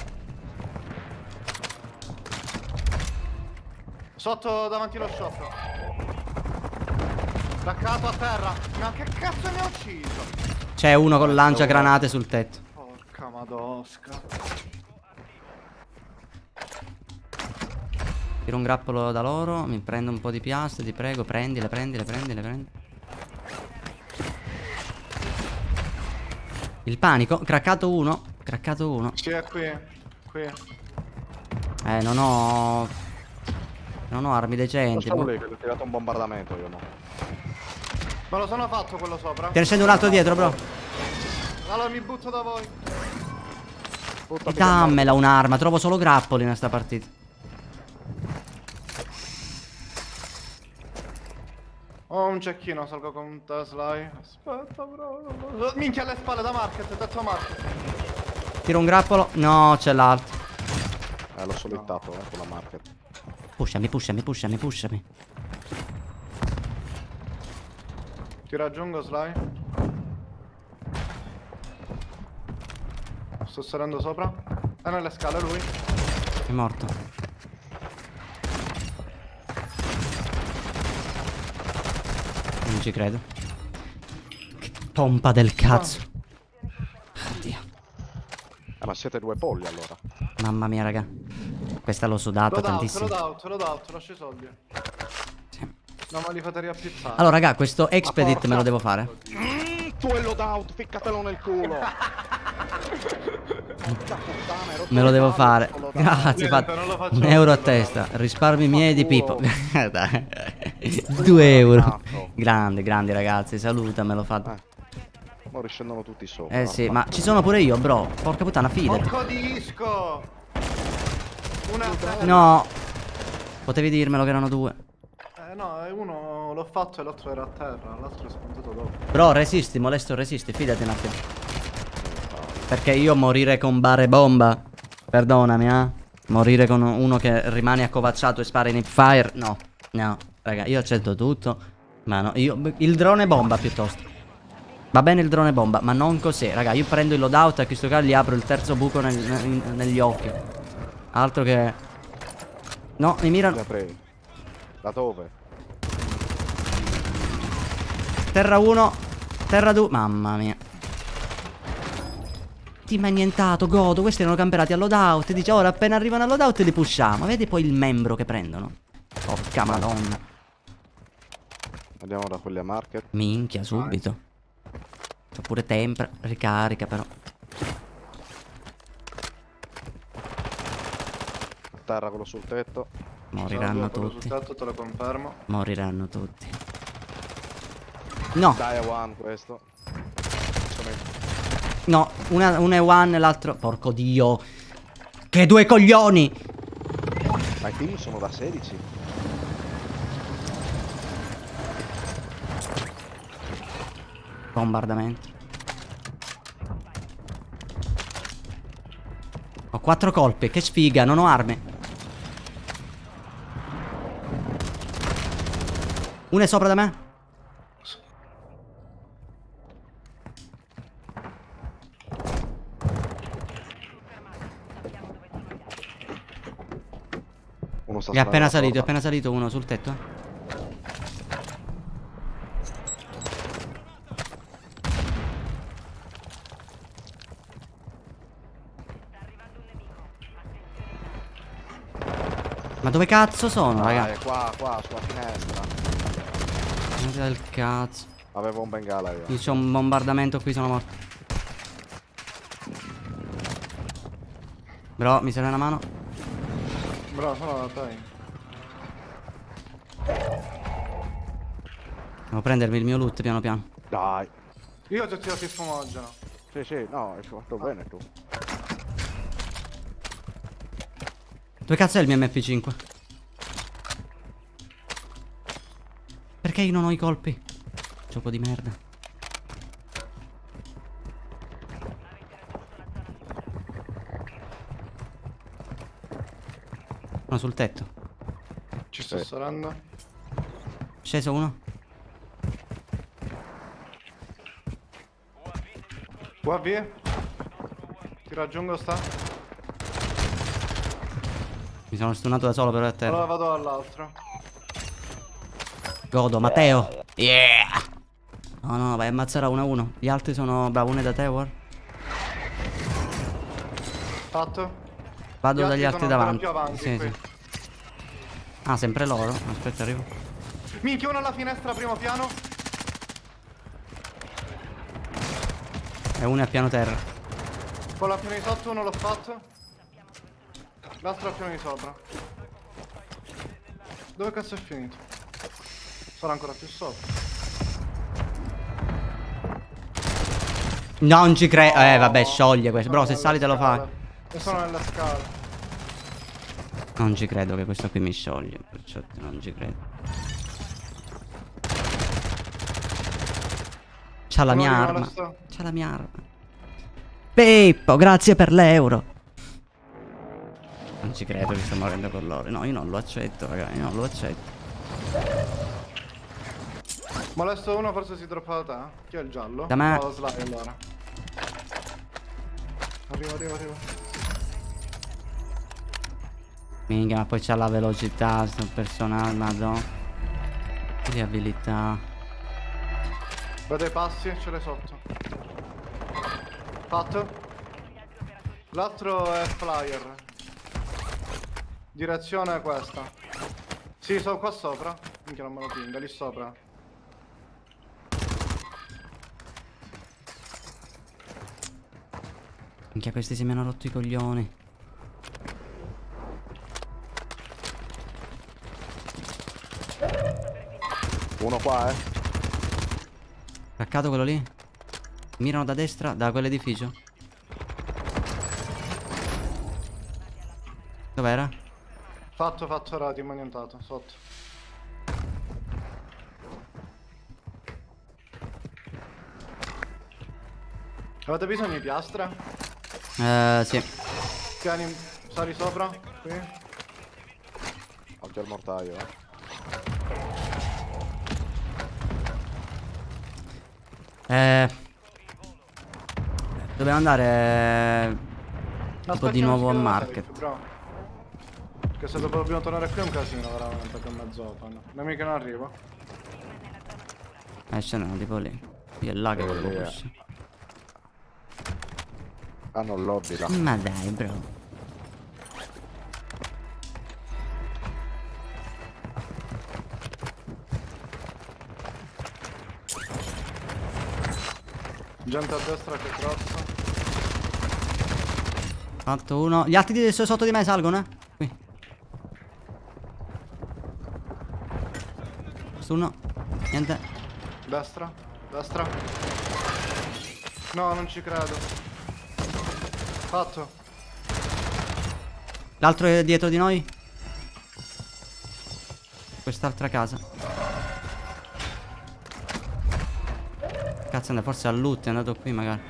Sotto davanti allo shop. Raccato a terra. Ma che cazzo mi ha ucciso? C'è uno con lanciagranate sul tetto. Porca madosca. Tiro un grappolo da loro, mi prendo un po' di piastre, ti prego, prendile. Il panico, craccato uno. Sì, è qui. Non ho armi decenti. Lasciamo lì che gli ho tirato un bombardamento io no. Me lo sono fatto quello sopra. Te ne scende un altro dietro, bro. Allora mi butto da voi. E dammela un'arma, trovo solo grappoli in sta partita. Ho un cecchino, salgo con te, Sly. Aspetta, bro. Minchia alle spalle da market, tetto market. Tiro un grappolo. No, c'è l'altro. L'ho solittato con la market. Pushami. Ti raggiungo, Sly. Sto salendo sopra. È nelle scale lui. È morto. Non ci credo. Che pompa del cazzo. Oddio. Ma siete due polli allora. Mamma mia, raga. Questa l'ho sudata tantissimo. Loadout, lascio i soldi. Sì. Non me li fate riappizzare. Allora, raga, questo expedit me lo devo fare. Tu e loadout, ficcatelo nel culo. puttana, ero Me lo devo totale, fare. solo da- Grazie, Niente, non lo faccio un euro a più, testa. Risparmi miei di Pippo. Fanculo. Dai. 2 euro. Cazzo. Grandi, grandi ragazzi, salutamelo fate. Mo riscendono tutti sopra. Eh sì, ma ci sono pure io, bro. Porca puttana, fidati. Porco disco! Una No. Potevi dirmelo che erano 2. no, uno l'ho fatto e l'altro era a terra, l'altro è spuntato dopo. Bro, resisti, molesto, resisti, fidati un attimo. Perché io morire con bare bomba, perdonami, morire con uno che rimane accovacciato e spara in hipfire, no, no, raga, io accetto tutto, ma no, il drone bomba piuttosto. Va bene il drone bomba, ma non così, raga, io prendo il loadout e a questo caso gli apro il terzo buco negli occhi. Altro che... No, mi mirano... Da dove? Terra 1, terra 2, mamma mia. Ti m'hai nientato, godo, questi erano camperati al loadout. Dice ora appena arrivano al loadout li pushiamo. Vedi poi il membro che prendono. Porca madonna. Andiamo da quelli a market. Minchia, subito. C'ho pure tempra, ricarica però. Terra quello sul tetto. Moriranno Quello tutti. sul tetto te lo confermo. Moriranno tutti. No, Dai, one questo. no, uno è one e l'altro... Porco dio. Che 2 coglioni. Ma i team sono da 16. Bombardamento. Ho 4 colpi, che sfiga, non ho armi. Uno è sopra da me. Uno sta È appena salendo la salito uno sul tetto. Ma dove cazzo sono, porta. raga? È qua, sulla finestra. Non del cazzo. Avevo un bengala io. Io c'ho un bombardamento qui, sono morto. Bro, mi serve una mano. Bravo, sono da te. Devo prendermi il mio loot piano piano. Dai. Io ti ho tirato il fumogeno. Sì, no, hai fatto bene tu. Dove cazzo è il mio MP5? Perché io non ho i colpi? Gioco di merda. Uno sul tetto. Ci sto salendo. Sceso uno. UAV. Ti raggiungo sta. Mi sono stunato da solo però a terra. Allora vado all'altro. Godo, Matteo. Yeah. No, vai a ammazzare a 1-1. Gli altri sono... Bravo, uno è da te, War. Fatto. Vado Gli dagli altri sono ancora davanti. più avanti, Sì, qui. sì. Ah, sempre loro? Aspetta, arrivo. Minchia, uno alla finestra, primo piano. E uno è a piano terra. Con la piano di sotto uno l'ho fatto. L'altro a piano di sopra. Dove cazzo è finito? Sarà ancora più sopra. Non ci credo. Vabbè, scioglie questo. Bro, se sali te lo fai. E sono nelle scale. Non ci credo che questo qui mi scioglie. Perciò non ci credo. C'ha la mia arma. C'ha la mia arma. Pippo, grazie per l'euro. Non ci credo che sto morendo con loro. No, io non lo accetto, ragazzi. Io non lo accetto. Molesto uno, forse si droppa da te. Chi è il giallo? Da me. Vado a slide allora. Arrivo. Minchia, ma poi c'ha la velocità, sto personaggio, madonna. Che abilità. Vedo i passi, ce l'hai sotto. Fatto. L'altro è flyer. Direzione è questa. Sì, sono qua sopra. Minchia, non me lo pinga, lì sopra. Minchia, questi si mi hanno rotto i coglioni. Uno qua, Craccato quello lì. Mirano da destra, da quell'edificio. Dov'era? Fatto radio, annientato, sotto. Avete bisogno di piastra? Sì. Tieni, sali sopra, qui. Ho già il mortaio, Dobbiamo andare tipo di nuovo a market. Perché se dopo dobbiamo tornare qui è un casino veramente per mezz'open. Nemico non arriva. Ce n'è tipo lì. Io è là che volevo push. Hanno il lobby là. Ma dai, bro. Gente a destra che crossa. Fatto uno. Gli altri sotto di me salgono, Qui. Questo uno. Niente. Destra, destra. No, non ci credo. Fatto. L'altro è dietro di noi. Quest'altra casa. Cazzo, forse al loot è andato qui magari.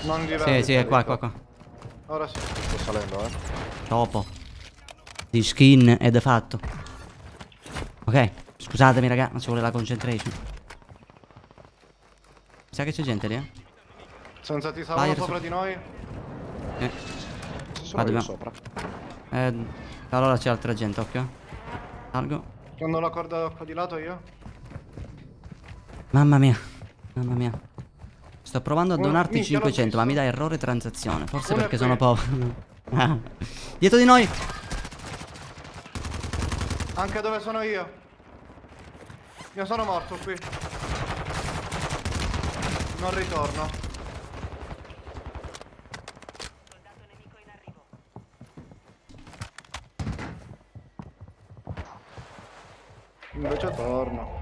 Non di Sì, sì, è qua, qua, qua. Ora sì. Sto salendo, Topo. Di skin ed è fatto. Ok, scusatemi raga, ma ci vuole la concentration. Mi sa che c'è gente lì, Senza ti salvano Fire sopra di noi. Sono io sopra. Allora c'è altra gente, occhio. Salgo. Prendo la corda qua di lato io. Mamma mia. Mamma mia. Sto provando a donarti minchia, l'ho 500, ma mi visto. dà errore transazione. Forse Uno è perché qui. sono povero. Ah. Dietro di noi. Anche dove sono io. Io sono morto qui. Non ritorno. Invece torno.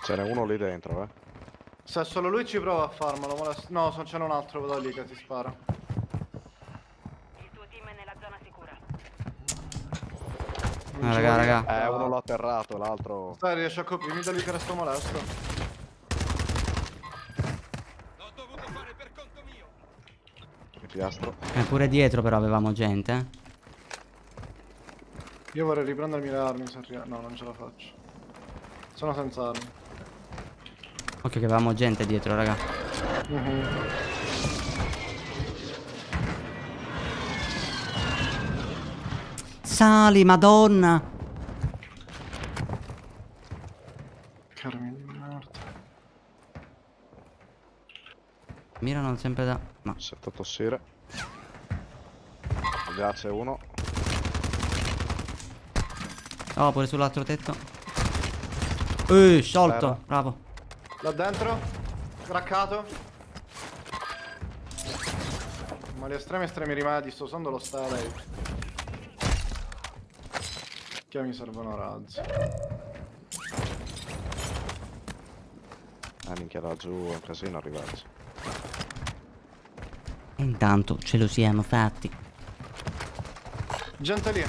Ce n'è uno lì dentro, Se solo lui ci prova a farmelo, no, ce n'è un altro da lì che ti spara. Il tuo team è nella zona sicura. Raga. Uno l'ha atterrato, l'altro. Stai, riesci a coprirmi da lì che resto molesto. Il piastro. Pure dietro però avevamo gente, Io vorrei riprendermi le armi se riesco. No, non ce la faccio. Sono senza armi. Occhio che avevamo gente dietro, raga. Sali, madonna. Carmi di merda. Mirano sempre da... No. Sento tossire. Grazie uno. Oh, pure sull'altro tetto. Sciolto. Terra. Bravo. Là dentro. Craccato. Ma gli estremi rimedi, sto usando lo Starlight. Che mi servono razzi. Minchia laggiù, è un casino arrivarci. E intanto ce lo siamo fatti. Gente lì.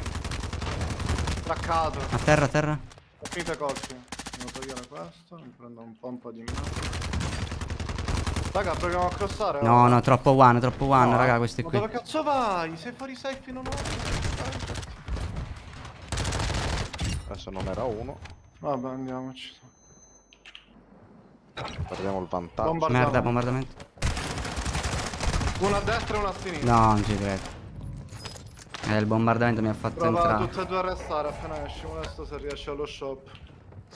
Craccato. A terra, a terra. Ho finito i colpi. Devo togliere questo. Mi prendo un po' di mano. Raga, proviamo a crossare. No, no, troppo one, raga, questi Ma qui. dove cazzo vai? Sei fuori safe fino a Adesso non era uno. Vabbè, andiamoci. Perdiamo il vantaggio. Merda, bombardamento. Una a destra e una a sinistra. No, non ci credo. Il bombardamento mi ha fatto Prova entrare. tutte e due a restare appena esci. Molesto se riesci allo shop.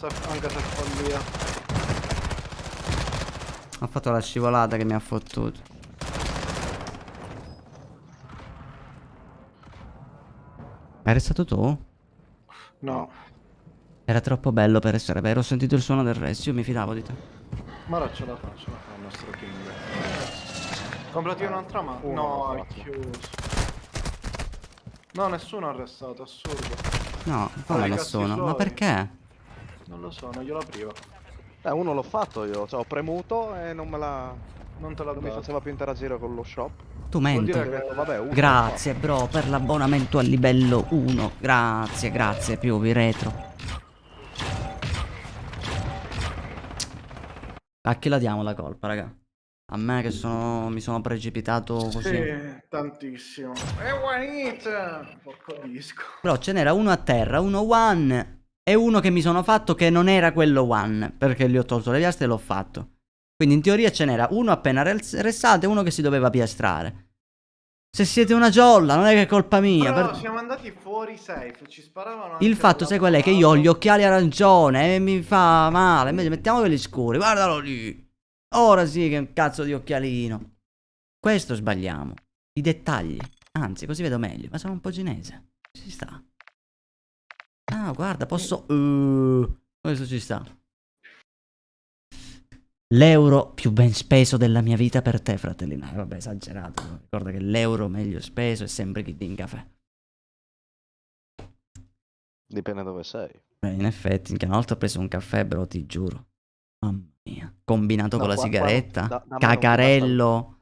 Anche se è follia. Ho fatto la scivolata che mi ha fottuto. Eri stato tu? No. Era troppo bello per essere vero. Ho sentito il suono del resto. Io mi fidavo di te. Ma ora ce la fa il nostro King. Completi un'altra mano. uno No, l'ha è fatto. chiuso. No, nessuno ha arrestato, assurdo. No, come i cazzi nessuno? Ma suoi. perché? Non lo so, non glielo aprivo. Uno l'ho fatto io, cioè ho premuto e non Non te l'ha mi dato. faceva più interagire con lo shop. Tu Vuol menti. dire Ho detto, vabbè, uno Grazie bro per l'abbonamento al livello 1. Grazie Piovi Retro. A chi la diamo la colpa, raga? A me che mi sono precipitato così. Sì, tantissimo. E Juanita! Porco disco. Però ce n'era uno a terra, uno one e uno che mi sono fatto che non era quello one, perché gli ho tolto le piastre e l'ho fatto. Quindi in teoria ce n'era uno appena restato e uno che si doveva piastrare. Se siete una giolla, non è che è colpa mia. Però siamo andati fuori safe, ci sparavano anche Il fatto, sai qual è? Che io ho gli occhiali arancione e mi fa male. Invece mettiamo quelli scuri, guardalo lì. Ora sì che è un cazzo di occhialino. Questo sbagliamo. I dettagli. Anzi, così vedo meglio. Ma sono un po' cinese. Ci sta. Ah, guarda, posso... questo ci sta. L'euro più ben speso della mia vita per te, fratellino. Vabbè, esagerato. Ricorda che l'euro meglio speso è sempre chi in caffè. Dipende dove sei. In effetti, anche una volta ho preso un caffè, bro, ti giuro. Mamma mia. Combinato No, con la qua sigaretta. da me non ti Cacarello.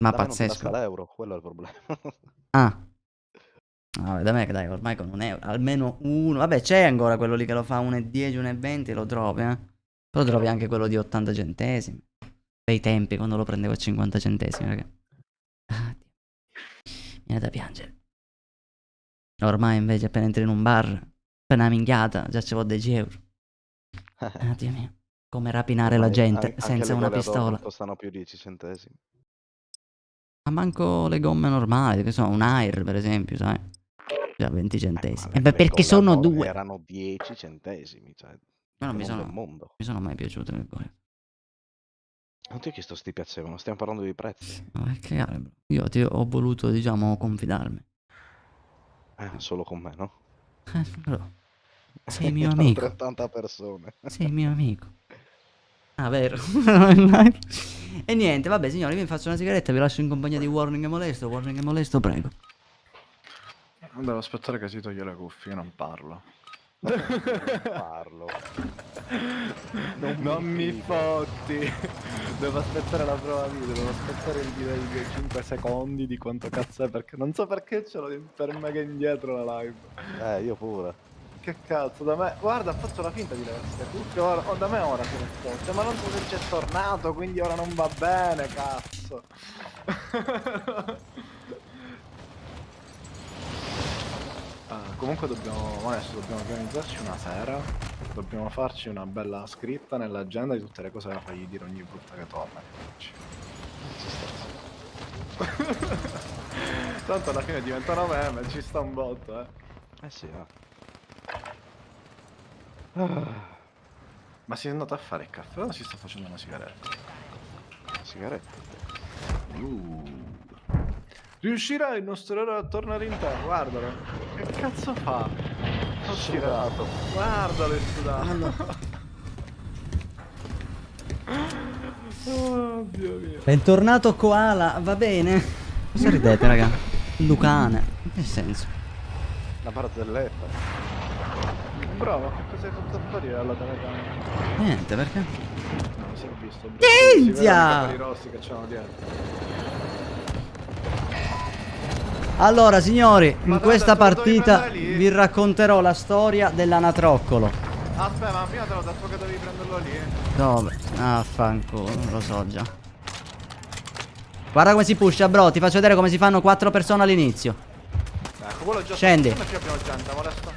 Ma Da me non ti pazzesco. tasca l'euro, quello è il problema. Ah. Vabbè, da me che dai, ormai con un euro. Almeno uno. Vabbè, c'è ancora quello lì che lo fa 1,10, 1,20, lo trovi, eh. Però trovi anche quello di 80 centesimi. Bei tempi, quando lo prendevo a 50 centesimi, raga. Ah, Dio. Viene da piangere. Ormai invece appena entri in un bar, appena una minchiata, già ci vuole 10 euro. Ah, Dio mio. Come rapinare la gente senza una pistola. Costano più 10 centesimi. Ma manco le gomme normali, che sono un Air per esempio, sai? Già 20 centesimi. Ma E beh, le perché gomme sono allora due. Erano 10 centesimi, cioè. Ma non mi non sono, del mondo. mi sono mai piaciute le gomme. Non ti ho chiesto sti piacevano, stiamo parlando di prezzi. Ma che cagare, bro. Io ti ho voluto, diciamo, confidarmi. Solo con me, no? Bro, sei mio Erano amico. 30 persone. Sei mio amico. Ah, vero. E niente, vabbè, signori, vi faccio una sigaretta, vi lascio in compagnia di Warning e Molesto. Warning e Molesto, prego. Devo aspettare che si toglie le cuffie, io non parlo. Parlo. Non mi fotti. Devo aspettare la prova video, devo aspettare il video di 5 secondi di quanto cazzo è, perché non so perché ce l'ho per mega indietro la live. Io pure. Che cazzo, da me... Guarda, ha fatto la finta di levarsi le cuffie, ora... da me ora si è sposta, ma non so se c'è tornato, quindi ora non va bene, cazzo. Comunque dobbiamo, adesso dobbiamo organizzarci una sera, dobbiamo farci una bella scritta nell'agenda di tutte le cose da fargli dire ogni volta che torna. Tanto alla fine diventa una meme, ci sta un botto, Sì, Ma si è andato a fare il caffè o si sta facendo una sigaretta? sigaretta. Riuscirà il nostro eroe a tornare in terra, guardalo. Che cazzo fa? È sudato. Guardalo, è sudato. Oh, Dio mio. Bentornato Koala, va bene? Cosa ridete, raga? Lucane. In che senso? La barzelletta. Bravo, che cosa hai fatto apparire alla telecamera? Niente, perché? Non si è visto. Minchia! Si vedono i capelli rossi che c'hanno dietro. Allora, signori, in Madonna, questa te lo devi partita prendere lì? vi racconterò la storia dell'anatroccolo. Aspetta, ma prima te l'ho detto che dovevi prenderlo lì. Dove? Ah, fanculo, lo so già. Guarda come si pusha, bro, ti faccio vedere come si fanno 4 persone all'inizio. Ecco, quello già. Scendi. Come ci abbiamo gente, molesto?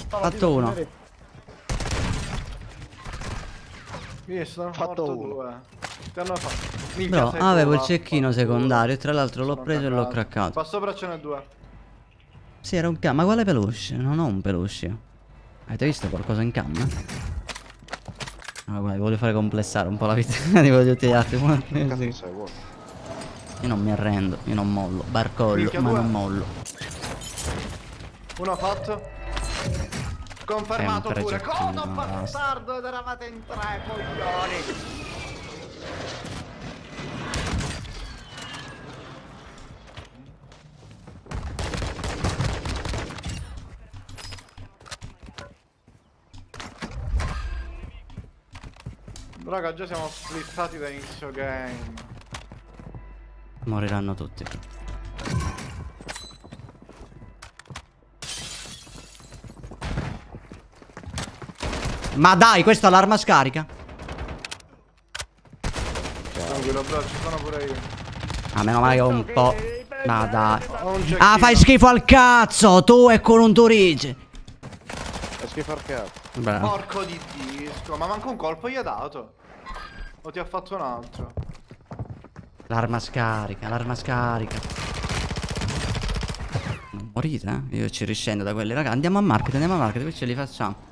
Fatto uno. Visto? Fatto Morto uno. 2. Ti hanno fatto. Minchia, Bro, sei avevo tu, il cecchino vaffanculo. secondario e tra l'altro l'ho Sono preso e l'ho cagato. craccato. Qua sopra ce n'è 2. Sì, era un cam. Ma quale peluche? Non ho un peluche io. Avete visto qualcosa in cam? Ah, guarda, voglio fare complessare un po' la vita di tutti gli altri. Che cazzo Io sei, vuoi? non mi arrendo, io non mollo. Barcollo, Minchia, ma due. non mollo. Uno fatto. Confermato Sempre pure. cecchino, Codo basta. bastardo ed eravate in 3, coglioni. Raga, già siamo splittati da inizio game. Moriranno tutti. Ma dai, questa è l'arma scarica. Tranquillo, bro, ci sono pure io. Ah, meno male che ho un po'. Ma dai. Ho un Ah, cecchino. fai schifo al cazzo, tu e con un Turige. È schifo al cazzo. Bravo. Porco di disco, ma manco un colpo gli ha dato. O ti ha fatto un altro? L'arma scarica, l'arma scarica. Non morite, eh? Io ci riscendo da quelli, raga. Andiamo a market, poi ce li facciamo.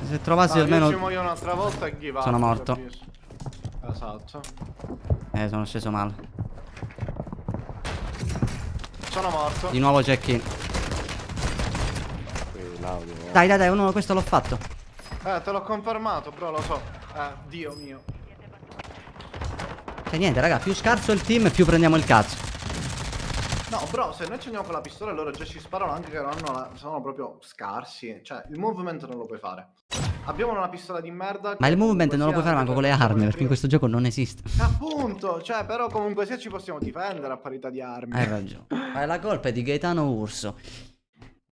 Se trovassi No, almeno. io ci muoio un'altra volta e give up, Sono morto. capisci? Esatto. Sono sceso male. Sono morto. Di nuovo check-in. Qui l'audio. Dai, uno, questo l'ho fatto. Te l'ho confermato, bro, lo so. Dio mio. Cioè niente, raga, più scarso il team, più prendiamo il cazzo. No, bro, se noi ci andiamo con la pistola loro già ci sparano anche che non hanno sono proprio scarsi. Cioè, il movement non lo puoi fare. Abbiamo una pistola di merda. Ma il movement non lo puoi fare manco con le armi, perché in questo questo gioco non esiste. Appunto, cioè, però comunque sia ci possiamo difendere a parità di armi. Hai ragione. Ma la colpa è di Gaetano Urso.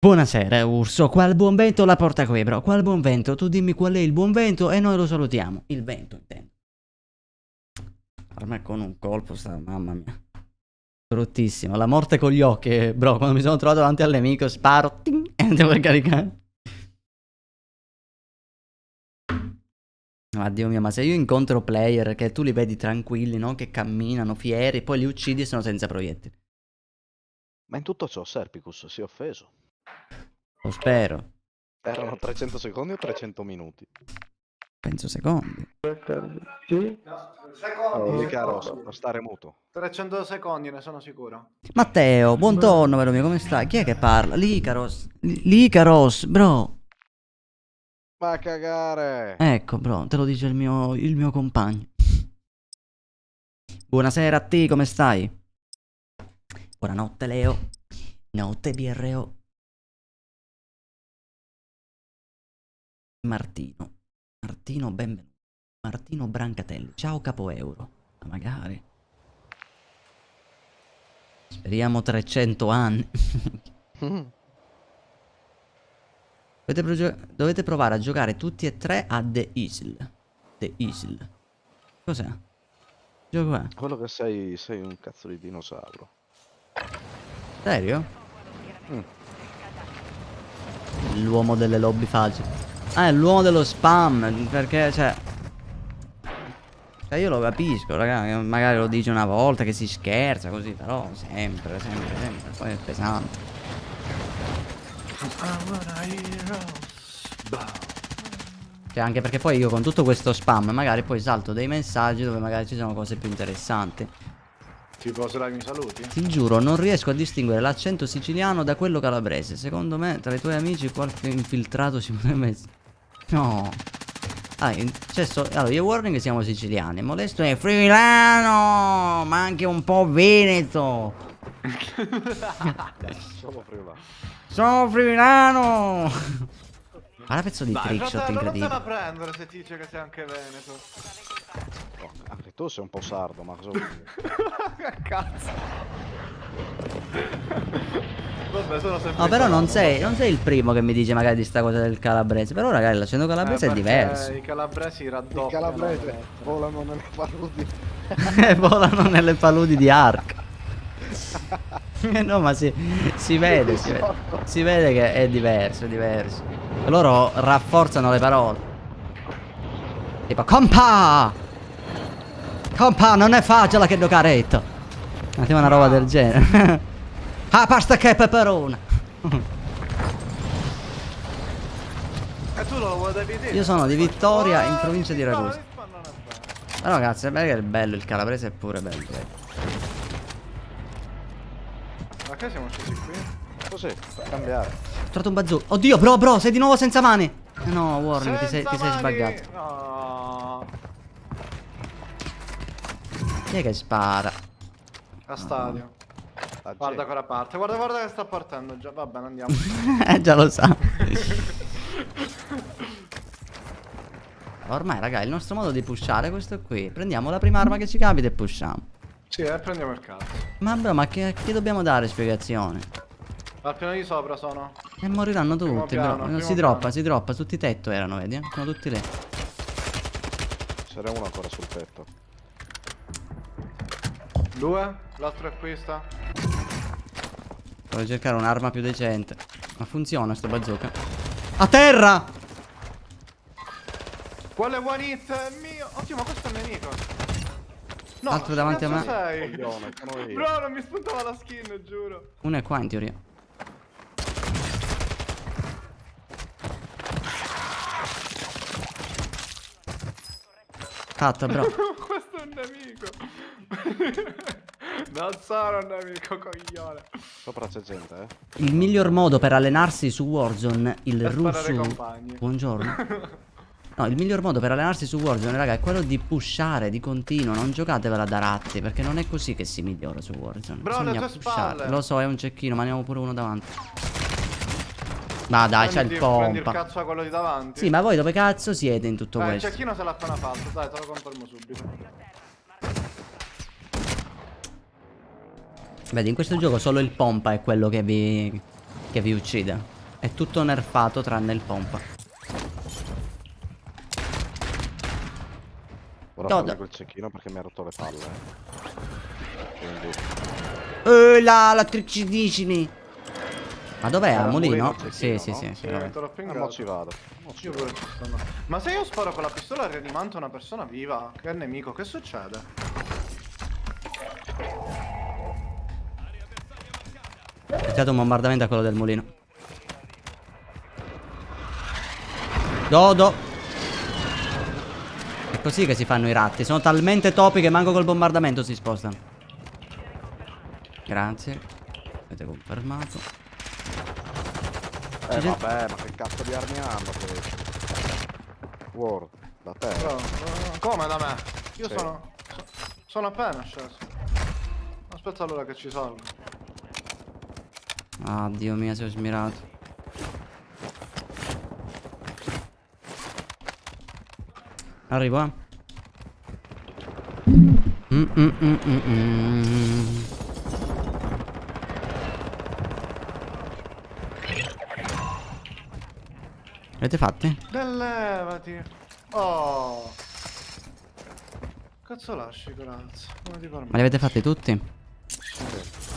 Buonasera, Urso. Qua il buon vento la porta qui, bro. Qua il buon vento. Tu dimmi qual è il buon vento e noi lo salutiamo. Il vento, intendo. Ormai con un colpo sta, mamma mia. Bruttissimo. La morte con gli occhi, bro. Quando mi sono trovato davanti al nemico, sparo. Ting, e devo caricare. Ma Dio mio, ma se io incontro player che tu li vedi tranquilli, no? Che camminano, fieri, poi li uccidi e sono senza proiettili. Ma in tutto ciò Serpicus si è offeso. Lo spero. Erano 300 secondi o 300 minuti? Penso secondi. Sì? Oh, caro, per stare muto. 300 secondi, ne sono sicuro. Matteo, buon tonno, vero mio, come stai? Chi è che parla? L'Icaros. L'Icaros, bro. Va a cagare! Ecco, bro, te lo dice il mio compagno. Buonasera a te, come stai? Buonanotte, Leo. Notte, BRO. Martino, benvenuto. Martino Brancatelli. Ciao, capo euro. Ma magari. Speriamo 300 anni. Dovete provare a giocare tutti e tre a The Isle. The Isle. Cos'è? Gioco è? Quello che sei un cazzo di dinosauro. Serio? L'uomo delle lobby facili. Ah, è l'uomo dello spam. Perché, cioè io lo capisco, raga, che magari lo dice una volta, che si scherza così, però sempre, poi è pesante. Cioè, anche perché poi io con tutto questo spam magari poi salto dei messaggi dove magari ci sono cose più interessanti. Tipo, se mi saluti? Ti giuro, non riesco a distinguere l'accento siciliano da quello calabrese. Secondo me, tra i tuoi amici qualche infiltrato si potrebbe essere. No. Allora, io e Warning siamo siciliani. Molesto è friulano, ma anche un po' veneto. Solo friulano. Sono friulano. Guarda pezzo di trickshot Non te incredibile. la prendere se ti dice che sei anche veneto. Oh, anche tu sei un po' sardo, ma cosa vuol dire? Che cazzo. Vabbè, sono sempre. No, però non sardo. sei il primo che mi dice magari di sta cosa del calabrese. Però ragazzi, l'accento calabrese è Perché diverso. I calabresi raddoppiano. I calabrese volano nelle paludi. Volano nelle paludi di Ark. No, ma si vede, si vede che è diverso, Loro rafforzano le parole. Tipo, compa, non è facile che giocaretto. Tipo una roba del genere. Ah, pasta che peperona. E tu lo devi dire. Io sono di Vittoria, in provincia di Ragusa. Ma non è vero. Però cazzo, è bello, il calabrese è pure bello. Ma che siamo scesi qui? Così, per cambiare. Ho trovato un bazooka. Oddio, bro, sei di nuovo senza mani. No, Warning, ti sei Senza mani. sbaggato. No. Chi è che spara? A stadio. Ah, Guarda cosa parte. Guarda che sta partendo già. Va bene, andiamo. Già lo sa. Ormai, raga, il nostro modo di pushare è questo qui. Prendiamo la prima arma che ci capita e pushiamo. Sì, prendiamo il cazzo. Ma bro, ma che dobbiamo dare spiegazione? Al piano di sopra sono. E moriranno Primo tutti, piano, bro. primo Si droppa, tutti tetto erano, vedi? Sono tutti lì. Ce n'è uno ancora sul tetto. 2, l'altro è questa. Devo cercare un'arma più decente. Ma funziona sto bazooka? A terra! Quale one hit è mio? Oddio, ma questo è un nemico. No, Altro davanti a me. Sei? Coglione, sono io. Bro, non mi spuntava la skin, giuro. Uno è qua in teoria. Fatta, bro. Questo è un nemico. Non sono un nemico, coglione. Sopra c'è gente, eh. Il miglior modo per allenarsi su Warzone, il E sparare ai russo. compagni. Buongiorno. No, il miglior modo per allenarsi su Warzone, raga, è quello di pushare di continuo. Non giocatevela da ratti, perché non è così che si migliora su Warzone. Bro, alle Bisogna tue pushare. spalle. Lo so, è un cecchino, ma ne ho pure uno davanti. Ma dai, c'è il Prendi il pompa. cazzo a quello di davanti. Sì, ma voi dove cazzo siete in tutto Il questo? cecchino se l'ha appena fatto, dai, te lo confermo subito. Vedi, in questo gioco solo il pompa è quello che vi uccide. È tutto nerfato tranne il pompa. Ora Todo. prendo quel cecchino perché mi ha rotto le palle. Quindi... La tricidicini. Ma dov'è? A mulino? mulino Sì, cecchino, sì, no? sì, Sì, vabbè. te l'ho mo pingato. ci vado. Mo ci Io vado. pure ci stanno. Ma se io sparo con la pistola rianimando una persona viva, che è nemico, che succede? Ho tirato un bombardamento a quello del mulino. Dodo. È così che si fanno i ratti. Sono talmente topi che manco col bombardamento si spostano. Grazie. Avete confermato. Vabbè, ma che cazzo di armi hanno questi? War, da te. Bro, come da me? Io Sì. sono appena sceso. Aspetta allora che ci salgo. Ah, Dio mio, si ho smirato. Arrivo, eh. Avete fatti? Levati. Oh. Cazzo lasci, corazzo. Come ti Ma li permetti? avete fatti tutti?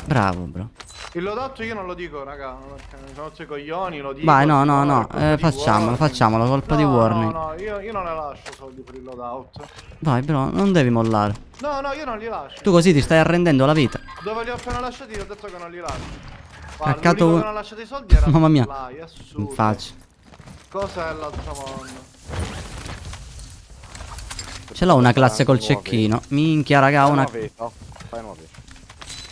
Bravo, bro. Il lodato io non lo dico, raga, perché mi sono rotto i coglioni, lo dico. Vai, no, no, siccome no. è colpa di Facciamolo, warning. facciamolo. Colpa di warning. No, io non ne lascio soldi per il loadout. Vai, bro, non devi mollare. No, io non li lascio. Tu così ti stai arrendendo la vita. Dove li ho appena lasciati ho detto che non li lascio. Caccato- Guarda, l'unico che non ha lasciato i soldi era Mamma mia. Là, è assurdo. In faccia. Cos'è l'altro mondo? Ce l'ho una classe col cecchino. Minchia, raga, una. Fai nuovi.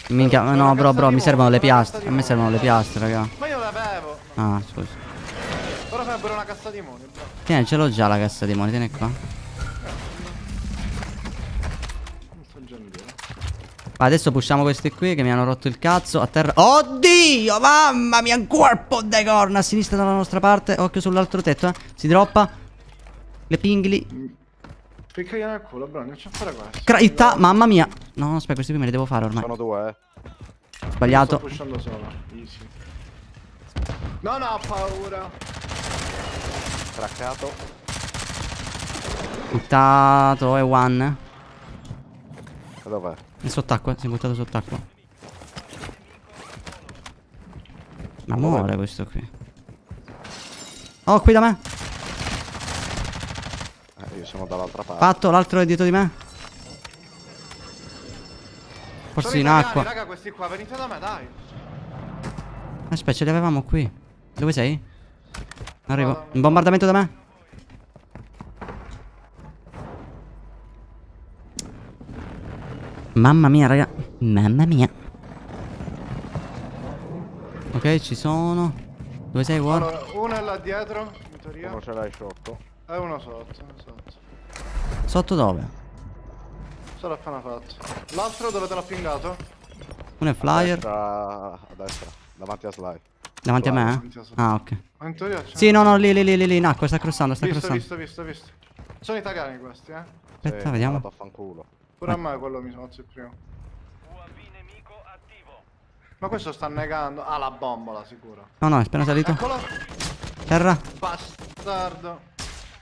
Minchia, C'è no, una bro, cassa bro, di mi servono le uovo, c'è una piastre. cassa A di me servono le uovo. piastre, raga. Ma io le avevo. Ah, scusa. Però fai pure una cassa di moni, bro. Tieni, ce l'ho già la cassa di money, tieni qua. Non so già dire. Vai, adesso pushiamo questi qui che mi hanno rotto il cazzo. A terra. Oddio, mamma mia, un corpo de corna. A sinistra dalla nostra parte. Occhio sull'altro tetto, eh. Si droppa. Le pingli. Piccagliano nel culo, bro, non c'è a fare questo. Mamma mia. No, aspetta, questi qui me li devo fare ormai. Sono due, Sbagliato. Sto pushando solo. Easy. Non ho paura. Craccato. Buttato, è one. E dov'è? È sott'acqua, si è buttato sott'acqua. Ma Dov'è? muore questo qui. Oh, qui da me. Io sono dall'altra parte. Fatto, l'altro è dietro di me. Forse Sono in italiani, acqua. raga, questi qua, venite da me, dai. Aspetta, ce li avevamo qui. Dove sei? Arrivo. Vado. Un bombardamento da me. Mamma mia, raga. Mamma mia. Ok, ci sono. Dove sei, War? Allora, uno è là dietro, in teoria. Uno ce l'hai sotto. E uno sotto, esatto. Sotto dove? Se l'ho appena fatto. L'altro dove te l'ho pingato? Uno è flyer. A destra, davanti a Sly. Davanti a me, davanti a eh? Sly. Ah, ok. Ma in teoria c'è. Sì, no, no, lì, in acqua, sta crossando, sta Visto, crossando. visto. Sono italiani questi, Aspetta, vediamo. Vaffanculo. Pure a me quello mi sono il primo. Ma questo sta negando. Ah, la bombola, sicuro. No, no, è appena salito. Eccolo. Terra. Bastardo.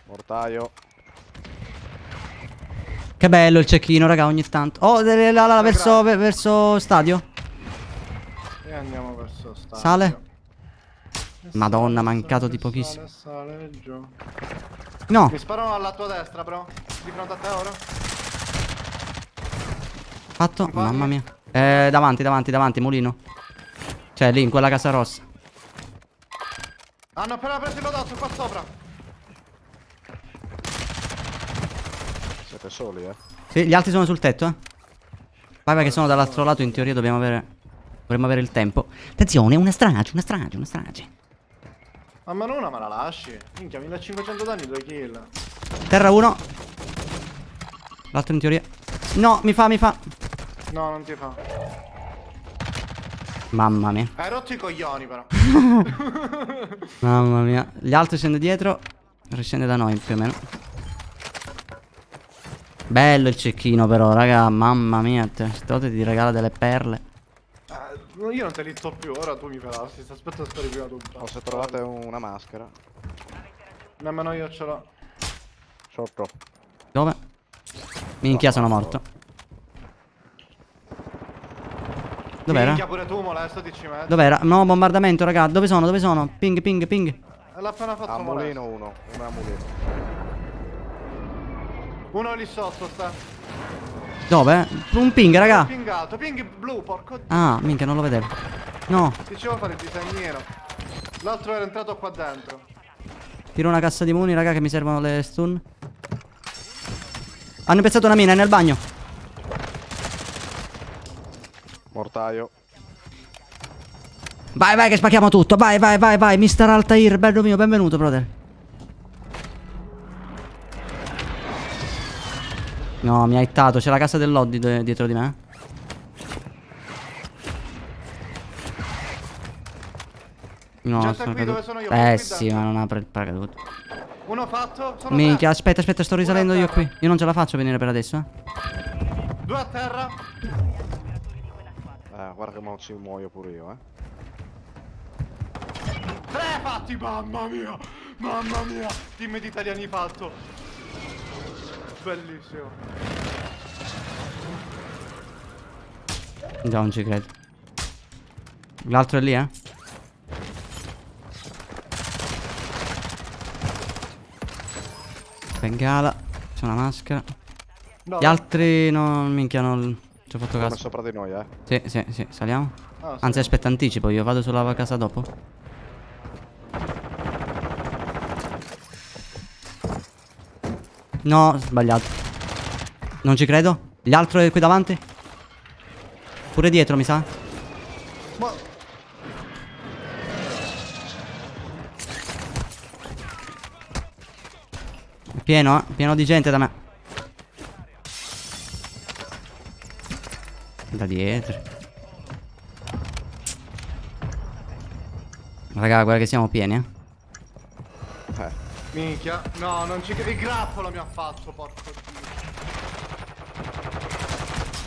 Mortaio. Che bello il cecchino, raga, ogni tanto. Oh, là, verso stadio. E andiamo verso stadio. Sale. E Madonna, sale, mancato sale, di pochissimo. Sale giù. No. Mi sparano alla tua destra, bro. Di fronte a te ora. Fatto. Compagni? Mamma mia. Davanti, mulino. Cioè, lì, in quella casa rossa. Hanno appena preso il lodato qua sopra. Siete soli, Sì, gli altri sono sul tetto, Vai, che sono dall'altro lato, in teoria dovremmo avere il tempo. Attenzione, una strage. Ma meno una me la lasci. Minchia, 1500 danni, 2 kill. Terra 1. L'altro in teoria. No, mi fa. No, non ti fa. Mamma mia. Hai rotto i coglioni però. Mamma mia. Gli altri scende dietro. Riscende da noi più o meno. Bello il cecchino però, raga. Mamma mia. Stote ti regala delle perle. Io non te li sto più, ora tu mi pelasti. Aspetta, speri prima tu. Oh, se trovate una maschera. Nemmeno io ce l'ho. Sotto. Dove? Minchia, sono morto. Dov'era? Minchia, pure tu molestati, ci metti. Dov'era? No, bombardamento, raga. Dove sono? Ping. L'ha appena fatto A molestare. mulino uno. Uno a mulino. Uno lì sotto sta. Dove? Un ping, raga. Pingato, ping blu, porco. Ah, minchia, non lo vedevo. No. Dicevo fare il disegnino. L'altro era entrato qua dentro. Tiro una cassa di muni, raga, che mi servono le stun. Hanno piazzato una mina, è nel bagno. Mortaio. Vai, che spacchiamo tutto. Vai. Mister Altair, bello mio, benvenuto, brother. No, mi ha hittato. C'è la casa del Loddi dietro di me. No, Gente sono qui dove caduto. sono io, qui Sì, dentro. ma non apre il paracadute. Uno fatto. Sono Minchia, tre. aspetta, sto risalendo io qui. Io non ce la faccio a venire per adesso, 2 a terra. Guarda che mo ci muoio pure io, 3 fatti, mamma mia. Team di italiani fatto. Bellissimo. No, non ci credo. L'altro è lì, Bengala. C'è una maschera. No, Gli altri no, minchia, non ci ho fatto Come caso. sopra di noi, Sì, saliamo. Ah, sì. Anzi, aspetta, anticipo, io vado sulla casa dopo. No, sbagliato. Non ci credo. Gli altri è qui davanti? Pure dietro, mi sa. Ma... Pieno, pieno di gente da me. Da dietro. Raga, guarda che siamo pieni, Minchia. No, non ci credo. Il grappolo mi ha fatto, porco dio.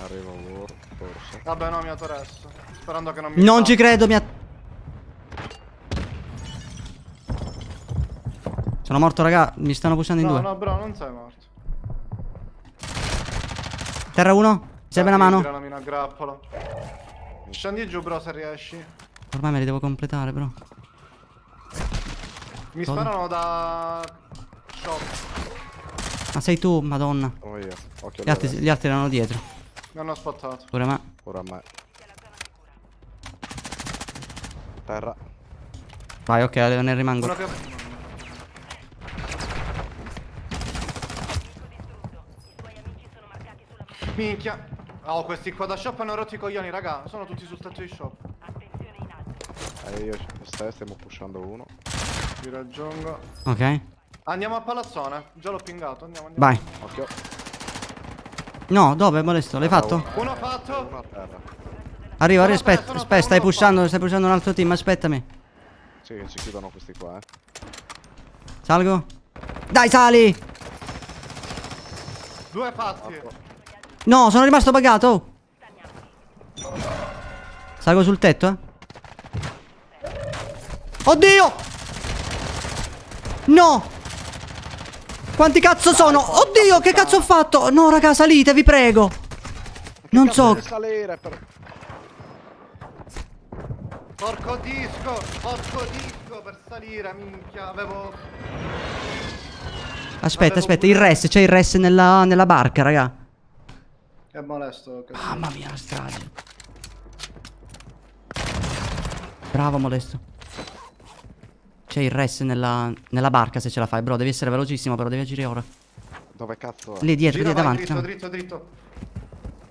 Arrivo War, forse. Vabbè, no, mi ha Torres. Sperando che non mi... Non fa. ci credo, mi ha... Sono morto, raga. Mi stanno pushando in No, due. no, bro, non sei morto. Terra 1. Mi serve una mano. Tira la mina a grappolo. Scendi giù, bro, se riesci. Ormai me li devo completare, bro. Mi Cosa? sparano da... shop. Ma sei tu, madonna. Sono io. Occhio Gli altri erano dietro. Mi hanno spottato. Pure me. Ora a me. Terra. Vai, ok, ne rimango. Uno che... Minchia. Oh, questi qua da shop hanno rotto i coglioni, raga. Sono tutti sul tetto di shop. Io stiamo pushando uno. Ti raggiungo. Ok. Andiamo a palazzone. Già l'ho pingato. Andiamo. Vai. Occhio. No, dove, molesto? L'hai fatto? Uno fatto. Uno a terra. Arriva, Sono aspetta, tre, aspetta, stai uno pushando un altro team, aspettami. Sì, che ci chiudono questi qua, Salgo. Dai, sali! 2 fatti. No, sono rimasto buggato. Salgo sul tetto, eh. Oddio! No! Quanti cazzo sono? Oddio, che cazzo ho fatto? No, raga, salite, vi prego. Non so. Salire per... Porco disco per salire, minchia. Avevo... Aspetta, il res, c'è il res nella barca, raga. È molesto. Mamma mia, la strage. Bravo, molesto. C'è il res nella barca se ce la fai, bro. Devi essere velocissimo, però devi agire ora. Dove cazzo è? Lì dietro, Gira, lì vai, davanti. dritto.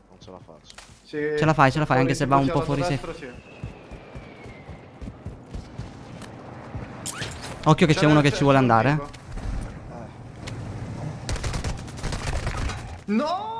Non ce la faccio. Sì, Ce la fai, anche se va un po' fuori destro, sì. Occhio che c'è uno che ci vuole andare, eh. No!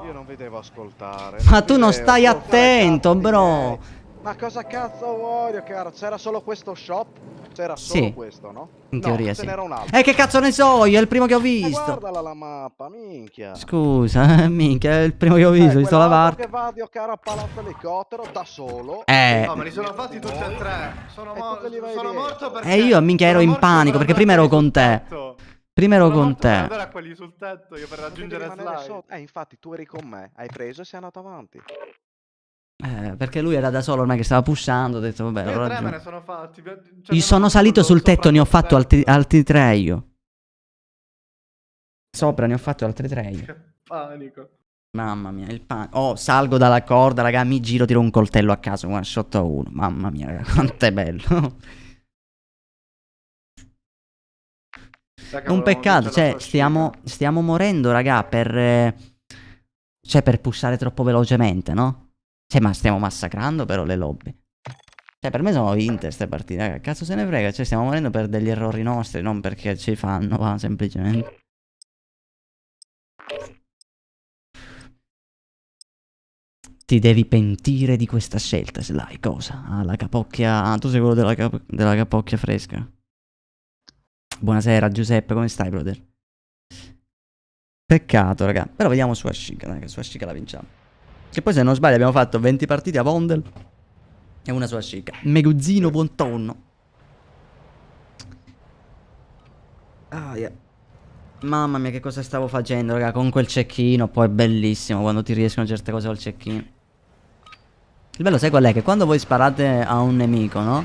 Io non vi devo ascoltare. Ma tu non stai attento, bro. Ma cosa cazzo vuoi, caro? C'era solo questo shop? C'era Sì. solo questo, no? In teoria no, sì. ce n'era un altro. Che cazzo ne so io, è il primo che ho visto. Guardala la mappa, minchia. Scusa, minchia, è il primo che ho visto, ho visto la barca. che va Dio caro a palazzo elicottero da solo. No, me li sono fatti tutti e 3. Sono tu li vai morto dietro. perché... Io minchia ero in panico perché prima ero con te. Prima ero con te. Andare a quelli sul tetto io per raggiungere slide. Infatti tu eri con me, hai preso e sei andato avanti. Perché lui era da solo, non è che stava pushando, ho detto vabbè, Io ho 3 me ragione. ne sono fatti. Io sono salito sul tetto, ne ho fatto altri 3 io. Sopra ne ho fatto altri 3 io. Che panico. Mamma mia, il panico. Oh, salgo dalla corda, raga, mi giro, tiro un coltello a caso, one shot a uno. Mamma mia, raga, quanto è bello. È un peccato, cioè, stiamo morendo, raga, per... Cioè, per pushare troppo velocemente, no? Cioè, ma stiamo massacrando però le lobby. Cioè, per me sono vinte queste partite, raga. Cazzo se ne frega, cioè, stiamo morendo per degli errori nostri, non perché ci fanno, va, semplicemente. Ti devi pentire di questa scelta, Sly, cosa? Ah, la capocchia... Ah, tu sei quello della capocchia fresca. Buonasera, Giuseppe, come stai, brother? Peccato, raga. Però vediamo su Ashika, dai, che su Ashika la vinciamo. Che poi, se non sbaglio, abbiamo fatto 20 partite a Vondel e una su Ashika. Meguzzino, buon tonno. Ah, yeah. Mamma mia, che cosa stavo facendo, raga, con quel cecchino. Poi è bellissimo quando ti riescono certe cose col cecchino. Il bello, sai qual è? Che quando voi sparate a un nemico, no?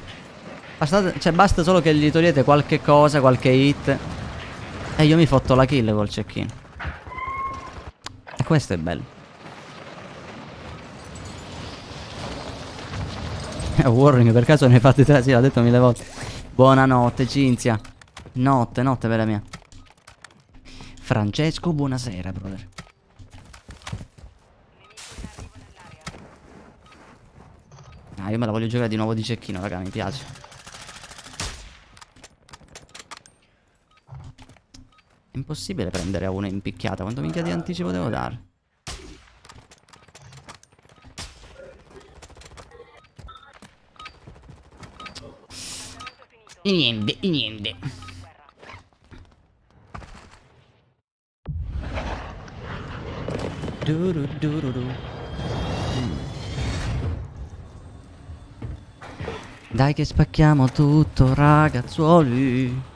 Basta solo che gli togliete qualche cosa, qualche hit, e io mi fotto la kill col cecchino. E questo è bello. Warring, per caso ne hai fatti 3? Sì, l'ha detto 1000 volte. Buonanotte, Cinzia. Notte, bella mia. Francesco, buonasera, brother. Ah, io me la voglio giocare di nuovo di cecchino, raga, mi piace. È impossibile prendere a uno in picchiata. Quanto minchia di anticipo devo dare? E niente. Dai che spacchiamo tutto, ragazzuoli.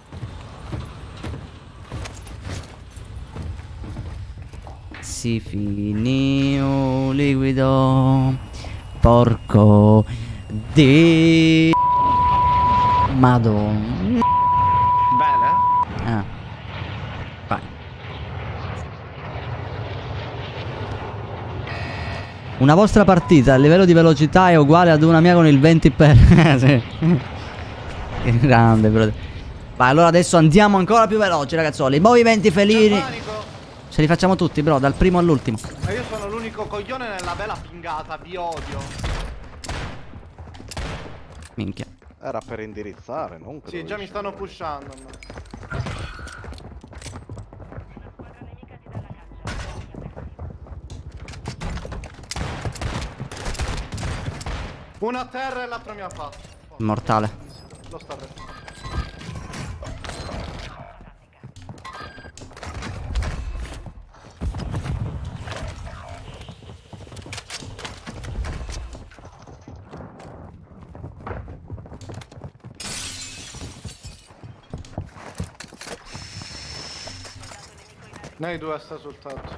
Si finì un liquido. Porco di... Madonna. Bene. Vai. Una vostra partita a livello di velocità è uguale ad una mia con il 20%. Sì. Che grande, brother. Vai, allora adesso andiamo ancora più veloci, ragazzoli. Movimenti felini. Ce li facciamo tutti, bro, dal primo all'ultimo. Ma io sono l'unico coglione nella vela pingata, vi odio. Minchia. Era per indirizzare, non credo. Sì, già mi stanno pushando. Una a terra e l'altra mi ha fatto. Immortale. Lo sta restando. Noi due sta sul tetto.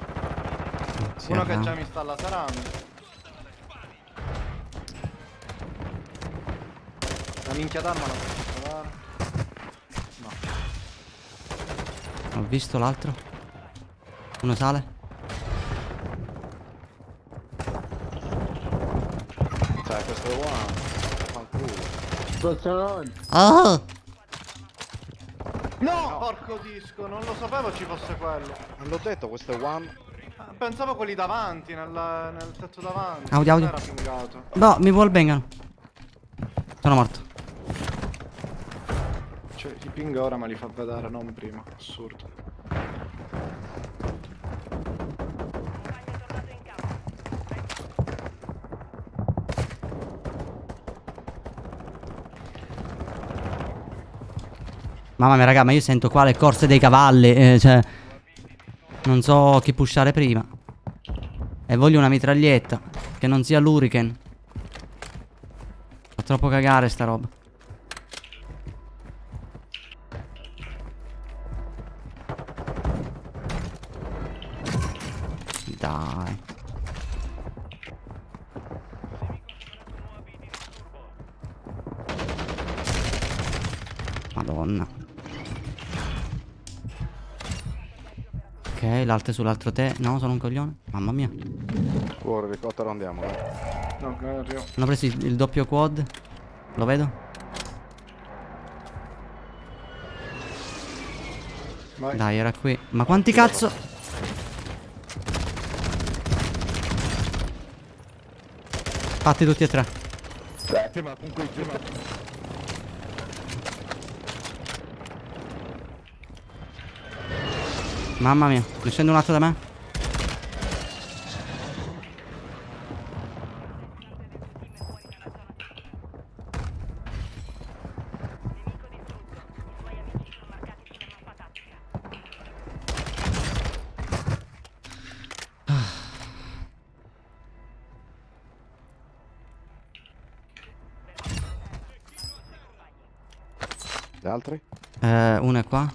Sì, Uno che no. già mi sta laterando. La minchia d'arma la posso trovare? No. Ho visto l'altro. Uno sale. Cioè, questo è buono. Fanculo. Oh! No! Porco disco, non lo sapevo ci fosse quello. Non l'ho detto, questo è one. Pensavo quelli davanti, nel tetto davanti. Audio, Non audio. era pingato. No, mi wallbangano. Sono morto. Cioè, i ping ora me li fa vedere, non prima. Assurdo. Compagno tornato in campo. Mamma mia, raga, ma io sento qua le corse dei cavalli. Cioè, non so chi pushare prima. E voglio una mitraglietta. Che non sia l'Hurricane. Fa troppo cagare sta roba. Dai. Madonna. Ok, l'altro è sull'altro te. No, sono un coglione. Mamma mia. Cuore, elicottero andiamo, dai. No, che arrivo. Hanno preso il doppio quad. Lo vedo? Vai. Dai, era qui. Ma quanti cazzo? Fatti tutti e tre. Ma comunque Mamma mia, ne scende un altro da me. Gli altri? Uno è qua.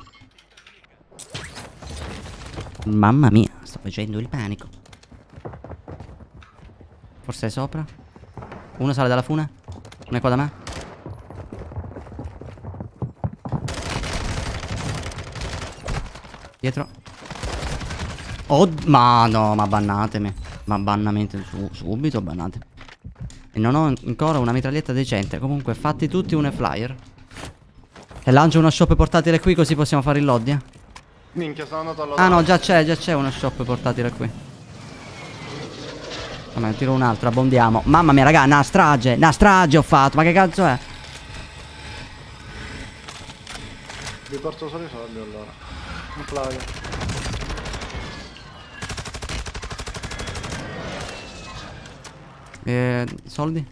Mamma mia, sto facendo il panico. Forse è sopra. Uno sale dalla fune. Uno è qua da me. Dietro. Oh, ma no, ma bannatemi. Ma bannamento subito, bannate. E non ho ancora una mitraglietta decente. Comunque fatti tutti un flyer. E lancio uno shop portatile qui così possiamo fare il lobby, eh. Minchia, sono andato alla Ah no, già c'è uno shop portatile qui. Vabbè, tiro un altro, abbondiamo. Mamma mia, raga, una strage ho fatto. Ma che cazzo è? Vi porto solo i soldi allora. Un flyer. Soldi?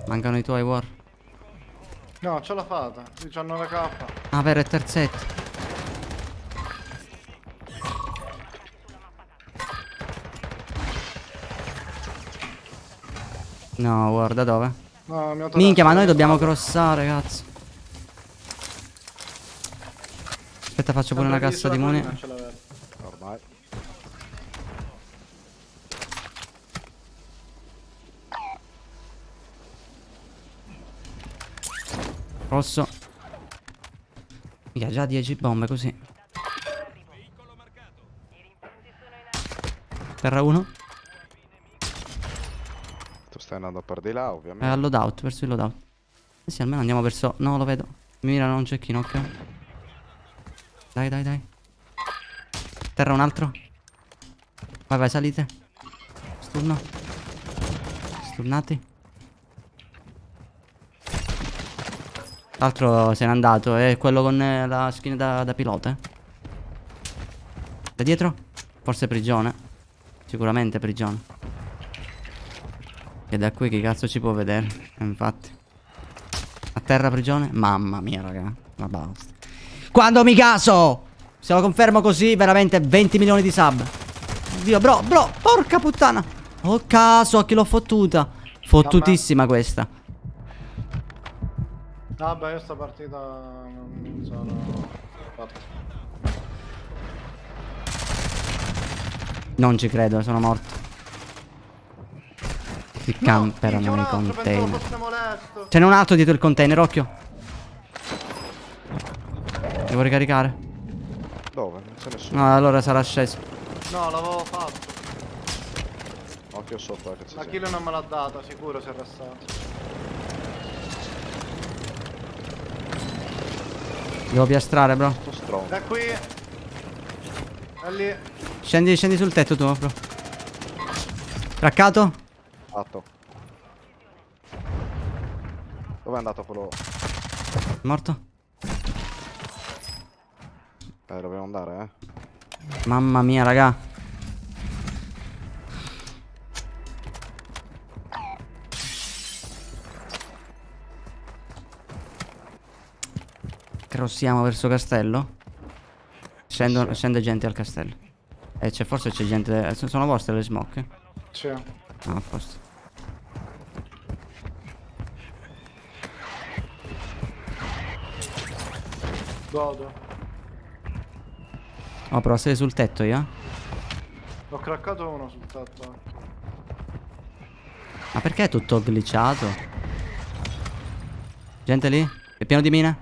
Mancano i tuoi, War. No, ce l'ha fatta. 19k. Ah, vero, è terzetto. No, guarda dove? No, mi ho Minchia, ma noi tolto dobbiamo le spalle. crossare, cazzo. Aspetta, faccio pure una Sempre cassa lì di sulla money. collina ce l'avevo. Ormai. Rosso. Minchia, già 10 bombe così. Terra 1. Tu stai andando per di là, È ovviamente. al loadout, verso il loadout. Eh sì, almeno andiamo verso... No, lo vedo. Mi mirano un cecchino, ok. Dai, dai, dai. Terra un altro. Vai, vai, salite. Sturno. Sturnati. L'altro se n'è andato. È quello con la skin da pilota. Da dietro? Forse prigione. Sicuramente prigione. E da qui che cazzo ci può vedere? Infatti. A terra prigione? Mamma mia, raga. Ma basta. Quando mi caso! Se lo confermo così, veramente 20 milioni di sub. Oddio, bro, porca puttana. Oh caso, a chi l'ho fottuta. Fottutissima questa. Vabbè, io sta partita non sono... Fatto. Non ci credo, sono morto. Si camperano nei container. Ce n'è un altro dietro il container, occhio. Devo ricaricare. Dove? Non c'è nessuno. No, allora sarà sceso. No, l'avevo fatto. Occhio sotto, che c'è La gente. kill non me l'ha data, sicuro si è arrestato. Devo piastrare, bro. Sto stronzo. È qui. È lì. Scendi sul tetto tu, bro. Craccato? Fatto. Dove è andato quello? Morto? Dobbiamo andare, Mamma mia, raga. Crossiamo verso castello. Scende gente al castello. Forse c'è gente. Sono vostre le smoke? Sì. Ah, a posto. Godo. Oh, però sei sul tetto io? Ho craccato uno sul tetto. Ma perché è tutto glitchato? Gente lì? È pieno di mine?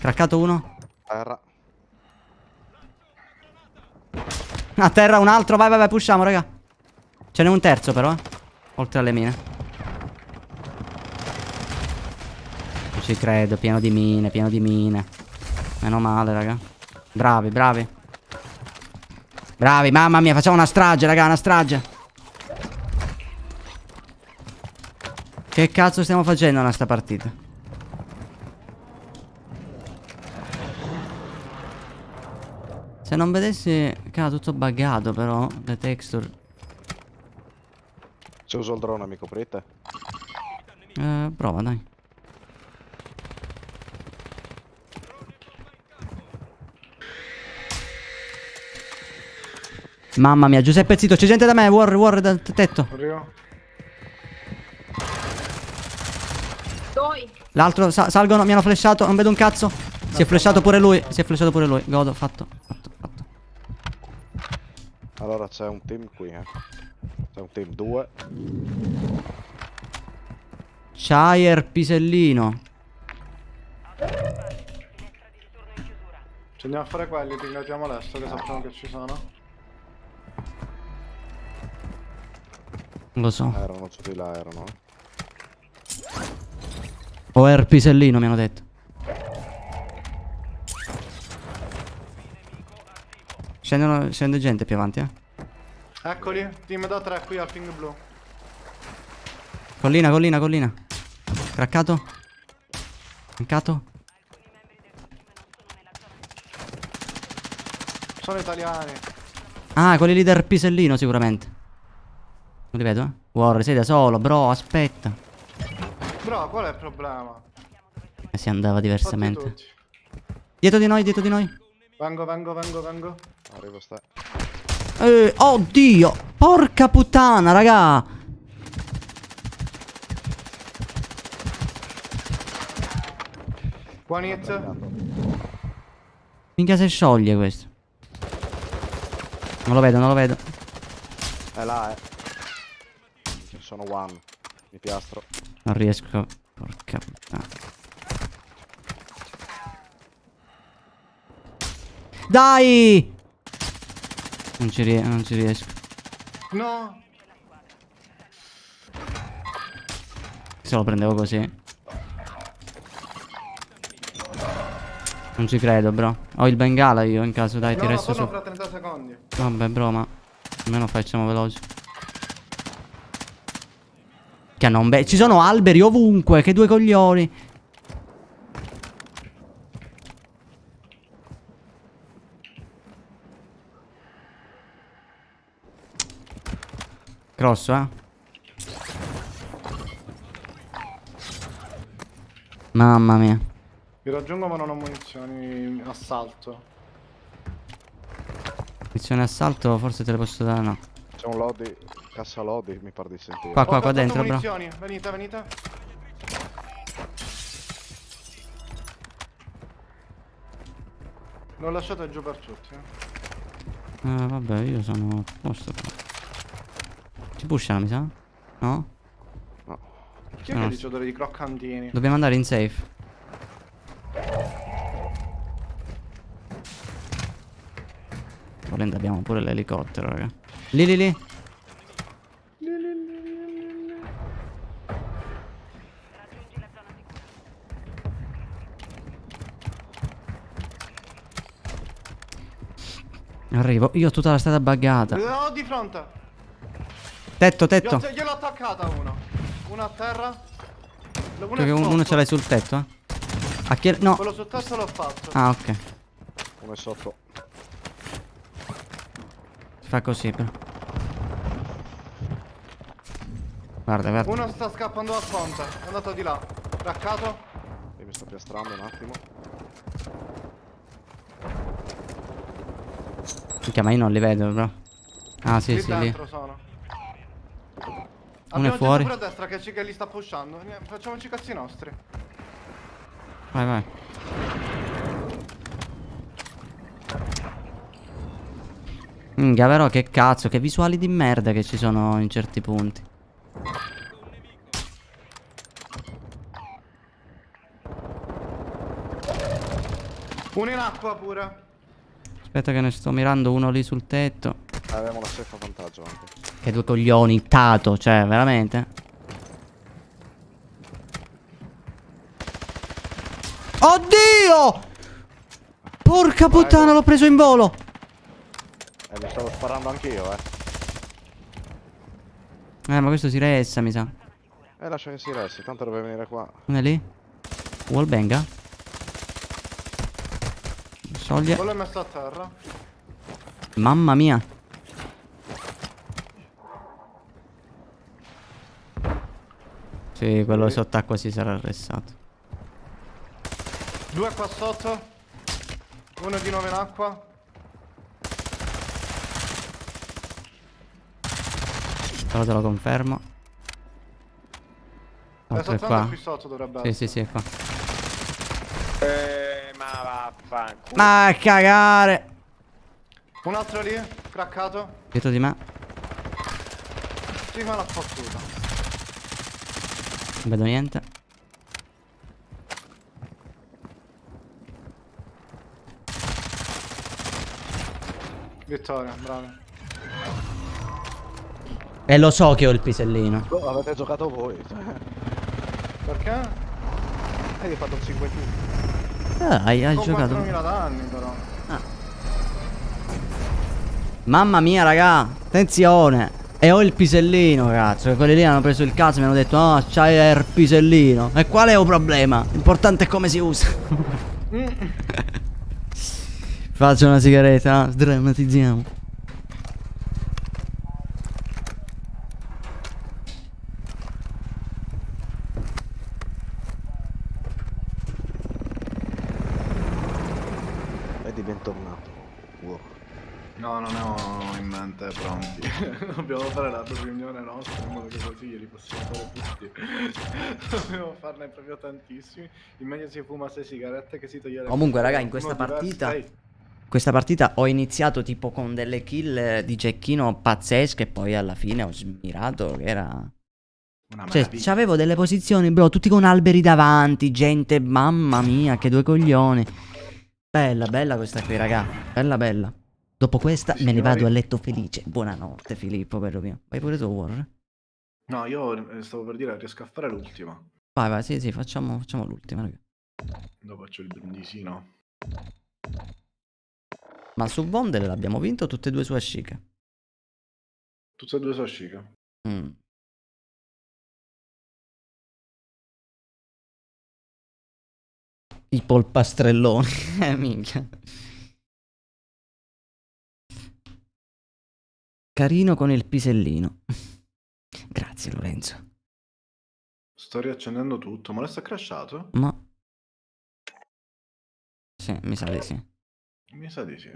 Craccato uno? Terra. A terra un altro, vai, pushiamo, raga. Ce n'è un terzo però, oltre alle mine. Non ci credo, pieno di mine, pieno di mine. Meno male, raga. Bravi, bravi. Bravi, mamma mia, facciamo una strage, raga, una strage. Che cazzo stiamo facendo in sta partita? Se non vedessi, cazzo, tutto buggato però, le texture. Se uso il drone mi coprite? Prova, dai. Mamma mia, Giuseppe zitto, c'è gente da me, War dal tetto. Arrivo. L'altro, salgono, mi hanno flashato, non vedo un cazzo. Si è flashato pure lui, Godo, fatto. Allora c'è un team qui, C'è un team 2. Shire Pisellino. Ci andiamo a fare quelli, ti ingaggiamo adesso che sappiamo che ci sono. Lo so. Erano su di là, erano. OR Pisellino mi hanno detto. Scende gente più avanti, Eccoli, team da 3 qui al ping blu. Collina. Craccato. Mancato. Sono italiani. Ah, quelli lì del Pisellino sicuramente. Non li vedo, War, sei da solo, bro, aspetta. Bro, qual è il problema? E si andava Fatti diversamente. tutti. Dietro di noi. Vengo. Arrivo sta. Oddio, porca puttana, raga. One hit. Minchia se scioglie questo. Non lo vedo. È là, Sono one. Mi piastro. Non riesco. Porca puttana. Dai! Non ci riesco. No. Se lo prendevo così. Non ci credo, bro. Ho il bengala io in caso, dai, ti resto su. No, fra 30 secondi. Vabbè, bro, ma almeno facciamo veloci. Che non ci sono alberi ovunque, che due coglioni. Grosso, Mamma mia. Vi raggiungo ma non ho munizioni. Assalto. Missione assalto, forse te le posso dare, no. C'è un lobby. Cassa lobby, mi pare di sentire. Qua Ho piazzato dentro, bro. munizioni. Venite. L'ho lasciato giù per tutti. Vabbè, io sono a posto. Ci pushano, mi sa? No? Chi è che dice odore di croccantini? Dobbiamo andare in safe. Volendo abbiamo pure l'elicottero, raga. Lì, lì, lì. Raggiungi la zona sicura. Arrivo. Io ho tutta la strada buggata. No, di fronte. Tetto, tetto. Gliel'ho attaccata uno. Uno a terra. Uno è Uno sotto. ce l'hai sul tetto, eh? A chi... No. Quello sul tetto l'ho fatto. Ah, ok. Uno è sotto. Si fa così, però. Guarda, guarda. Uno sta scappando al ponte. È andato di là. Raccato. Io mi sto piastrando un attimo. Minchia, ma io non li vedo, bro. Ah, sì, Lì sì, lì. dentro sono. Uno è Abbiamo fuori. gente pure a destra che li sta pushando. Facciamoci i cazzi nostri. Vai, vai. Minchia, però che cazzo, che visuali di merda che ci sono in certi punti. Uno in acqua pure. Aspetta che ne sto mirando uno lì sul tetto. Avevamo la safe a vantaggio anche. Che due coglioni, tato, cioè, veramente. Oddio! Porca puttana, l'ho preso in volo. Mi stavo sparando anch'io, Ma questo si ressa, mi sa. lascia che si resti, tanto deve venire qua. Non è lì? Wallbanga? Soglia. Quello è messo a terra. Mamma mia. Sì, quello sott'acqua si sarà arrestato. Due qua sotto. Uno di nuovo in acqua. Però te lo confermo. L'altro è Esattamente qua. qui sotto dovrebbe Sì, essere. sì, sì, è qua. Ma vaffanculo. Ma a cagare. Un altro lì, craccato. Dietro di me. Sì, ma l'ha fottuta. Non vedo niente. Vittoria, bravo. E lo so che ho il pisellino. Oh, avete giocato voi. Perché? Io ho fatto un 5 kill. Hai Con giocato. 4.000 danni però. Mamma mia, raga. Attenzione. E ho il pisellino, cazzo. Che quelli lì hanno preso il cazzo e mi hanno detto: oh, c'hai il pisellino. E qual è un problema? L'importante è come si usa. Faccio una sigaretta, sdrammatizziamo. Ed è bentornato. Wow. No, non ho in mente pronti. Dobbiamo fare la riunione nostra in modo che così li possiamo fare tutti. Dobbiamo farne proprio tantissimi. In meglio si fuma 6 sigarette che si toglie le Comunque, raga, in uno questa diverso, partita. sei. Questa partita ho iniziato tipo con delle kill di cecchino pazzesche. E poi alla fine ho smirato che era. Una Cioè, meraviglia. c'avevo delle posizioni, bro, tutti con alberi davanti, gente, mamma mia, che due coglioni. Bella, bella questa qui, raga. Bella, bella. Dopo questa me ne Signori. vado a letto felice. Buonanotte, Filippo, bello mio. Vai pure tu, War. No, io stavo per dire riesco a fare l'ultima. Vai, vai, sì, sì, facciamo l'ultima, raga. Dopo faccio il brindisino. Ma su Vondel l'abbiamo vinto tutte e due su Ashika. Tutte e due sono chic. Mm. I polpastrelloni. Minchia. Carino con il pisellino. Grazie, Lorenzo. Sto riaccendendo tutto, ma adesso è crashato? Ma... Sì, mi sa di sì. Mi sa di sì.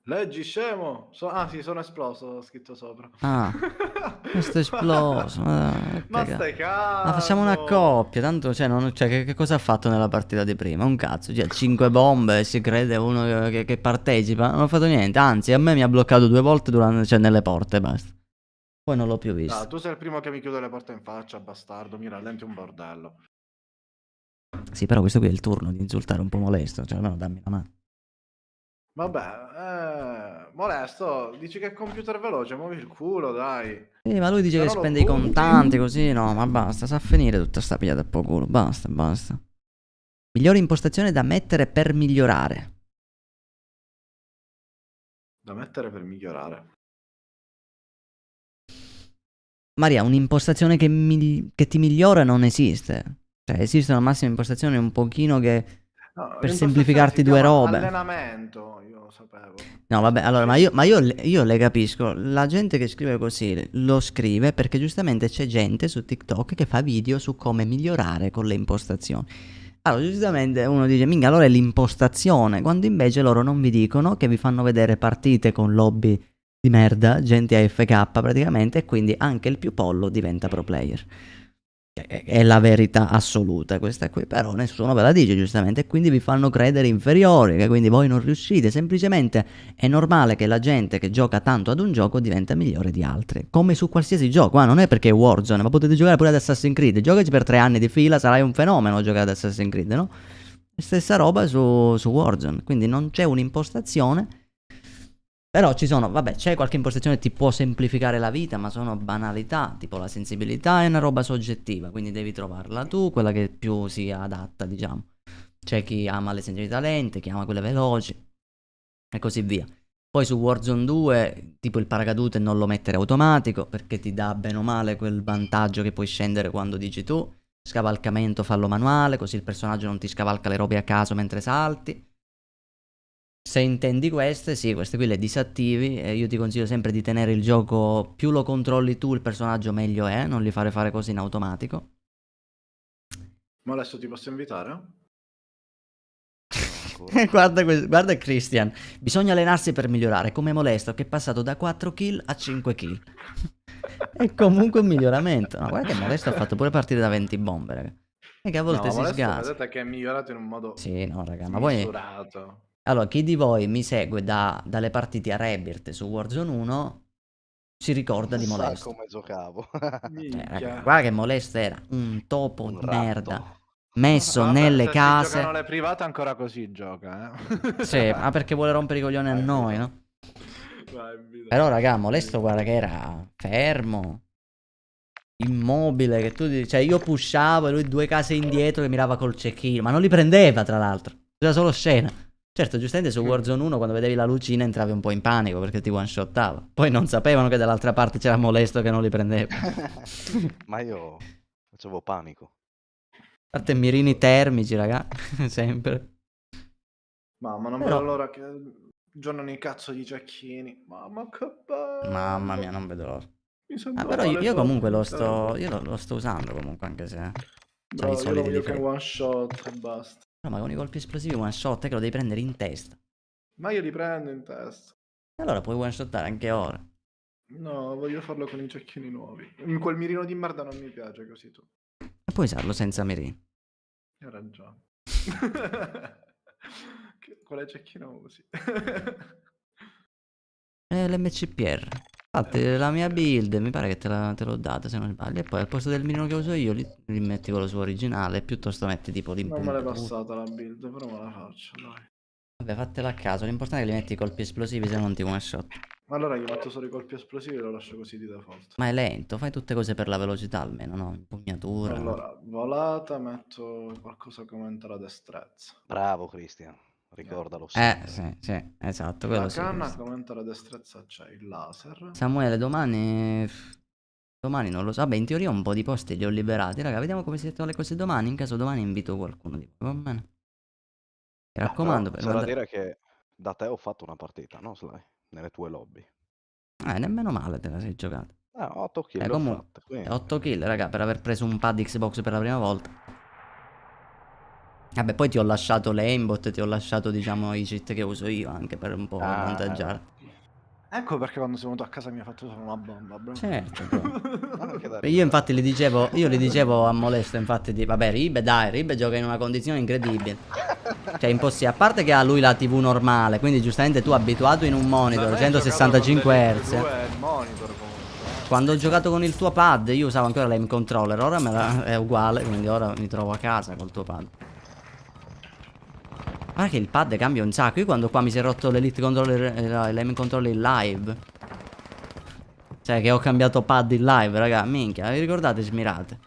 Leggi, scemo! Ah sì, sono esploso, ho scritto sopra. Ah, questo è esploso. Ma stai Ma facciamo una calmo! coppia, tanto cioè, cioè, che cosa ha fatto nella partita di prima? Un cazzo, cioè 5 bombe e si crede uno che partecipa, non ha fatto niente, anzi a me mi ha bloccato 2 volte durante, cioè nelle porte, basta. Poi non l'ho più Ah, visto. tu sei il primo che mi chiude le porte in faccia, bastardo, mi rallenti un bordello. Sì, però questo qui è il turno di insultare un po' molesto, cioè almeno dammi la mano. Vabbè, molesto, dici che è computer veloce, muovi il culo, dai. Sì, ma lui dice Se che no lo spende i butti. contanti così, no, ma basta, sa finire tutta sta pigliata a po' culo, basta, basta. Migliore impostazione da mettere per migliorare. Da mettere per migliorare. Maria, un'impostazione che ti migliora non esiste. Cioè, esiste una massima impostazione un pochino che No, per l'impostazione semplificarti si due chiama robe. allenamento, io lo sapevo. No, vabbè, allora, Sì. io le capisco. La gente che scrive così lo scrive perché giustamente c'è gente su TikTok che fa video su come migliorare con le impostazioni. Allora, giustamente uno dice, minchia, allora è l'impostazione, quando invece loro non vi dicono che vi fanno vedere partite con lobby di merda, gente AFK praticamente, e quindi anche il più pollo diventa pro player. È la verità assoluta questa qui, però nessuno ve la dice giustamente e quindi vi fanno credere inferiori, che quindi voi non riuscite, semplicemente è normale che la gente che gioca tanto ad un gioco diventa migliore di altri, come su qualsiasi gioco, non è perché è Warzone, ma potete giocare pure ad Assassin's Creed, giocaci per 3 anni di fila, sarai un fenomeno a giocare ad Assassin's Creed, no? Stessa roba su Warzone, quindi non c'è un'impostazione. Però ci sono, vabbè, c'è qualche impostazione che ti può semplificare la vita, ma sono banalità, tipo la sensibilità è una roba soggettiva, quindi devi trovarla tu, quella che più si adatta, diciamo. C'è chi ama le sensibilità lente, chi ama quelle veloci, e così via. Poi su Warzone 2, tipo il paracadute non lo mettere automatico, perché ti dà bene o male quel vantaggio che puoi scendere quando dici tu. Scavalcamento fallo manuale, così il personaggio non ti scavalca le robe a caso mentre salti. Se intendi queste, sì, queste qui le disattivi e io ti consiglio sempre di tenere il gioco, più lo controlli tu il personaggio meglio è, non li fare cose in automatico. Ma adesso ti posso invitare? Guarda Christian, bisogna allenarsi per migliorare, come Molesto che è passato da 4 kill a 5 kill. È comunque un miglioramento. No, guarda che Molesto ha fatto pure partire da 20 bombe, raga. E che a volte No, si molesto, sgasa. vedete che è migliorato in un modo Sì, no, raga, ma poi... smisurato. Allora, chi di voi mi segue dalle partite a Rebirth su Warzone 1 si ricorda di Sa Molesto. come giocavo. Raga, Minchia. guarda che Molesto era un topo Un di ratto. merda. Messo Vabbè, nelle se si giocano case. le private ancora così gioca, eh. Sì, ma perché vuole rompere i coglioni a noi, no? Vai, invita. Però, raga, Molesto guarda che era fermo, immobile, che tu cioè io pushavo e lui 2 case indietro che mirava col cecchino, ma non li prendeva tra l'altro. Era solo scena. Certo, giustamente su Warzone 1 quando vedevi la lucina entravi un po' in panico perché ti one-shottava. Poi non sapevano che dall'altra parte c'era Molesto che non li prendeva. Ma io facevo panico. A parte mirini termici, raga, sempre. Mamma, non Però- vedo l'ora che giornano i cazzo di cecchini. Mamma che bello. Mamma mia, non vedo l'ora. Mi sento Però io male comunque lo proprio. sto, io lo sto usando comunque, anche se c'ha i Bro, io lo soliti voglio che difetti. one shot e basta. No, ma con i colpi esplosivi one shot è che lo devi prendere in testa. Ma io li prendo in testa. E allora puoi one shottare anche ora. No, voglio farlo con i cecchini nuovi. Quel mirino di merda non mi piace così tu. E puoi usarlo senza mirini. Hai ragione. Quale cecchino usi? L'MCPR. Infatti la mia build mi pare che te l'ho data se non sbaglio. E poi al posto del mirino che uso io li metti quello suo originale. Piuttosto metti tipo Non me l'è l'impugnatura. passata la build, però me la faccio, dai. Vabbè, fatela a caso. L'importante è che li metti i colpi esplosivi se non ti one shot. Ma allora gli metto solo i colpi esplosivi e lo lascio così di default. Ma è lento, fai tutte cose per la velocità almeno, no? Impugnatura. Allora, volata, metto qualcosa che aumenta la destrezza. Bravo Cristian, ricordalo Sì, sempre. sì, esatto, quello La sì. canna questo. che aumenta la destrezza c'è, il laser. Samuele, domani... Domani non lo so. Vabbè, in teoria un po' di posti li ho liberati. Raga, vediamo come si mettono le cose domani. In caso domani invito qualcuno di voi, va bene? Mi raccomando, Però c'è da dire che da te ho fatto una partita, no Sly? Nelle tue lobby. nemmeno male te la sei giocata. 8 kill ho Comunque, fatte, quindi... 8 kill, raga, per aver preso un pad Xbox per la prima volta. Vabbè, poi ti ho lasciato l'aimbot, ti ho lasciato, diciamo, i cheat che uso io anche per un po' avvantaggiare. Ecco perché quando sei venuto a casa mi ha fatto solo una bomba, bro. Certo, bro. Anche da Io infatti io gli dicevo a Molesto, infatti, vabbè, Ribe gioca in una condizione incredibile. Cioè, impossibile. A parte che ha lui la TV normale, quindi giustamente tu abituato in un monitor 165 Hz. Il monitor comunque. Quando ho giocato con il tuo pad, io usavo ancora l'aim controller, ora è uguale, quindi ora mi trovo a casa col tuo pad. Guarda che il pad cambia un sacco. Io quando qua mi si è rotto l'Elite Controller, l'aim controller in live. Cioè che ho cambiato pad in live, raga. Minchia, vi ricordate Smirate?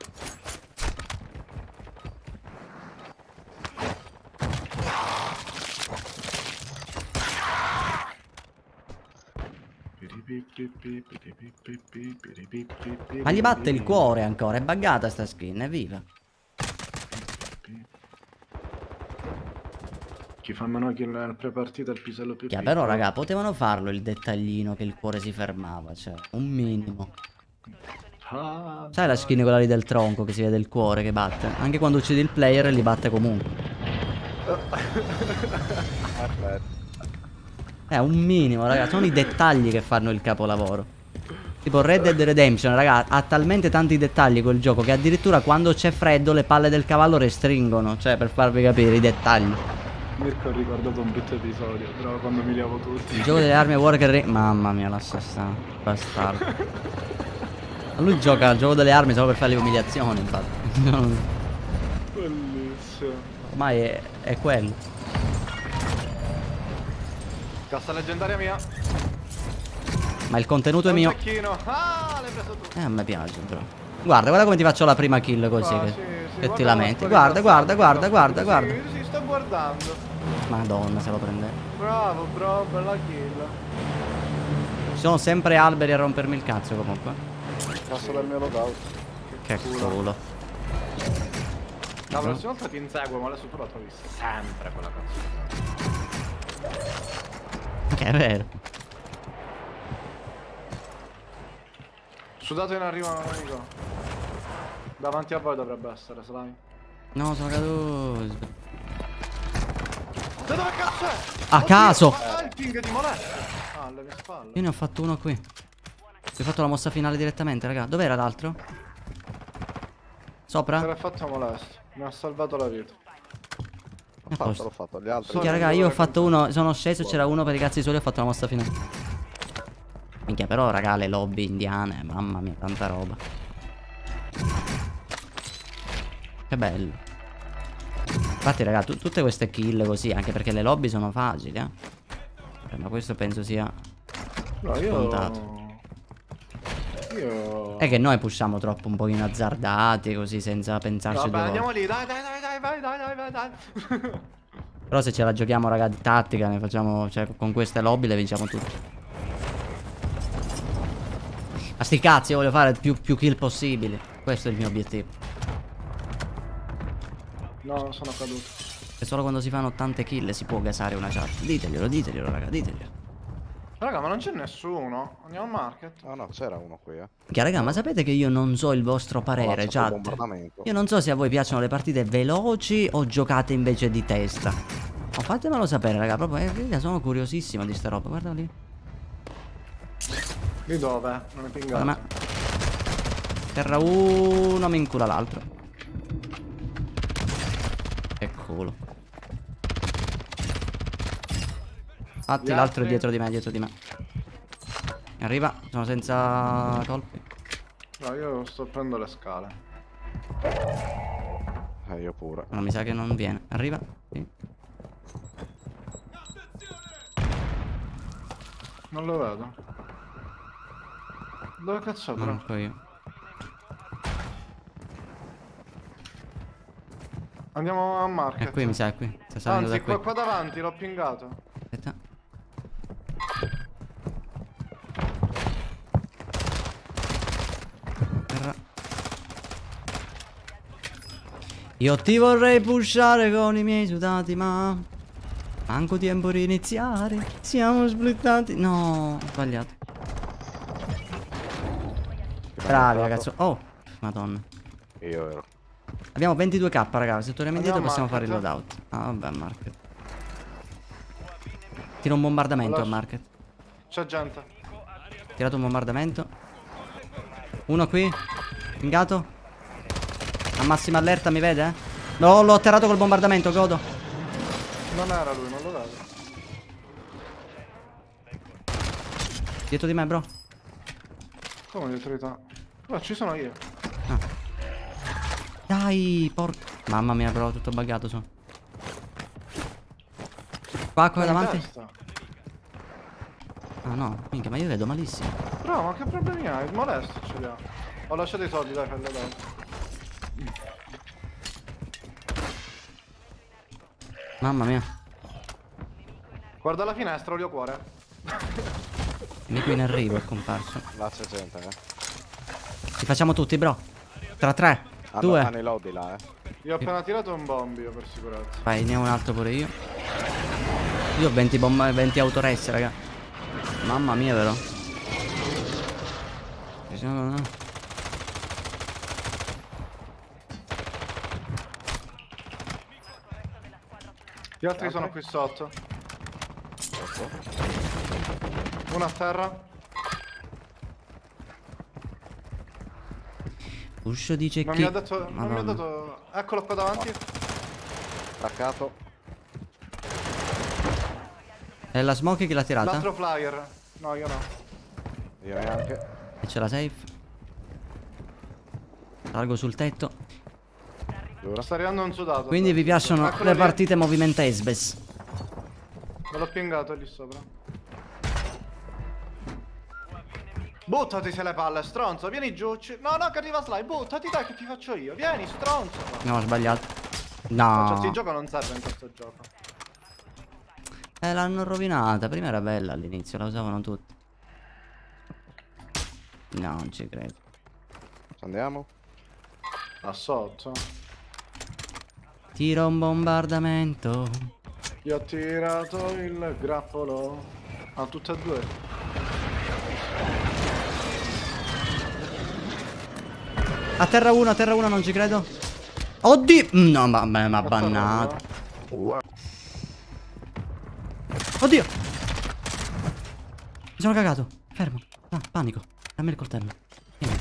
Ma gli batte il cuore ancora. È buggata sta skin, è viva. Chi fa meno kill nel pre-partita il pisello più Chiaro, piccolo. però raga, potevano farlo il dettaglino che il cuore si fermava. Cioè, un minimo. Ah, Sai la skin quella lì del tronco che si vede il cuore che batte? Anche quando uccidi il player li batte comunque. Perfetto. È un minimo, raga. Sono i dettagli che fanno il capolavoro. Tipo Red Dead Redemption, raga, ha talmente tanti dettagli quel gioco che addirittura quando c'è freddo le palle del cavallo restringono. Cioè, per farvi capire i dettagli. Mirko ha ricordato un brutto episodio, però quando mi liavo tutti. Il gioco delle armi a Warcraft. Mamma mia, lascia stare. Bastardo. Ma lui gioca al gioco delle armi solo per fare le umiliazioni, infatti. Bellissimo. Ormai è quello. Cassa leggendaria mia. Ma il contenuto è mio. Ah, l'hai preso tu. A me piace, bro. Guarda come ti faccio la prima kill così. Ah, che sì, che ti guarda lamenti. la Guarda, storia guarda, passata. guarda. Sì, sto guardando. Madonna, se lo prende. Bravo, bella kill. Ci sono sempre alberi a rompermi il cazzo comunque. Passo dal mio loadout. Che culo. La prossima volta ti inseguo, ma adesso tu la trovi sempre quella cazzo. Che è vero. Sudato in arrivo un amico. Davanti a voi dovrebbe essere, sai? No, sono caduto. Da dove cazzo è? A caso. Ah, il ping di molestia. Ah, alle mie spalle. Io ne ho fatto uno qui. Ti ho fatto la mossa finale direttamente, raga. Dov'era l'altro? Sopra? Se l'ha fatto molestia. Mi ha salvato la vita. L'ho fatto, gli altri. Minchia, raga, io ho fatto uno. Sono sceso, c'era uno per i cazzi suoi e ho fatto la mossa finale. Minchia, però, raga, le lobby indiane, mamma mia, tanta roba. Che bello. Infatti, raga, tutte queste kill così, anche perché le lobby sono facili, ma questo penso sia No, io... scontato. Io... È che noi pushiamo troppo un pochino azzardati, così, senza pensarci Vabbè, due andiamo volte. lì, dai. Però se ce la giochiamo, raga, di tattica, ne facciamo, cioè, con queste lobby le vinciamo tutte. A sti cazzi, io voglio fare più kill possibili. Questo è il mio obiettivo. No, sono caduto. E solo quando si fanno tante kill si può gasare una chat. Diteglielo, raga, diteglielo. Raga, ma non c'è nessuno. Andiamo al market. Ah no, c'era uno qui, Minchia, raga, ma sapete che io non so il vostro parere, Palazzo col chat? bombardamento. Io non so se a voi piacciono le partite veloci o giocate invece di testa. Ma fatemelo sapere, raga, proprio, sono curiosissimo di sta roba, guarda lì. Di dove? Non è pingato. Ma terra uno, mi incula l'altro. Che culo. Infatti l'altro è dietro di me, Arriva, sono senza colpi. No, io sto prendendo le scale. Io pure. No, mi sa che non viene. Arriva. Sì. Non lo vedo. Dove cazzo è, bro? Manco io. Andiamo a market. È qui, mi sa, è qui. Sta salendo Anzi, da qui. qua davanti, l'ho pingato. Aspetta. Terra. Io ti vorrei pushare con i miei sudati, ma manco tempo di iniziare. Siamo splittati. No, ho sbagliato. Bravi ragazzi. Oh, madonna. Io ero. Abbiamo 22k, raga. Se torniamo indietro Andiamo possiamo fare il market. loadout. Ah, vabbè, market. Tira un bombardamento al market. C'è gente. Tirato un bombardamento. Uno qui. Pingato. A massima allerta, mi vede? No, l'ho atterrato col bombardamento, godo. Non era lui, non lo vedo. Dietro di me, bro. Come dietro di te? No, ci sono io. Dai, porca. Mamma mia, bro, tutto buggato su. Qua In davanti. testa. Ah no, minchia, ma io vedo malissimo. Bro, ma che problemi hai? Molesto ce li ha. Ho lasciato i soldi, dai, fallo dai. Mamma mia. Guarda la finestra, olio cuore. Mico in arrivo è comparso. Là c'è gente, Li facciamo tutti, bro. Tra 3, Hanno 2. i lobby là, Io ho appena tirato un bomb io per sicurezza. Vai, ne ho un altro pure io. Io ho 20 20 autoresse, raga. Mamma mia, vero? Ci sono, no? Gli altri sono qui sotto. Uno a terra. Uscio dice Non che... mi ha detto. Non mi ha Madonna. dato. Eccolo qua davanti. Attaccato. È la smoke che l'ha tirata? L'altro flyer. No, io no. Io neanche. E c'è la safe. Salgo sul tetto. Dura. Sta arrivando un sudato. Quindi vi piacciono Eccolo le lì. partite movimentesbes. Me l'ho pingato lì sopra. Buttati se le palle, stronzo, vieni giù. No, no, che arriva Sly, buttati dai che ti faccio io. Vieni, stronzo. No, ho sbagliato. No. No. Il gioco non serve in questo gioco. L'hanno rovinata. Prima era bella all'inizio, la usavano tutti. No, non ci credo. Andiamo. Là sotto. Tiro un bombardamento. Gli ho tirato il grappolo. Ah, tutte e due. A terra uno, non ci credo. Oddio. No, ma bannato. Oddio. Mi sono cagato. Fermo. Ah, panico. Dammi il coltello. Vieni.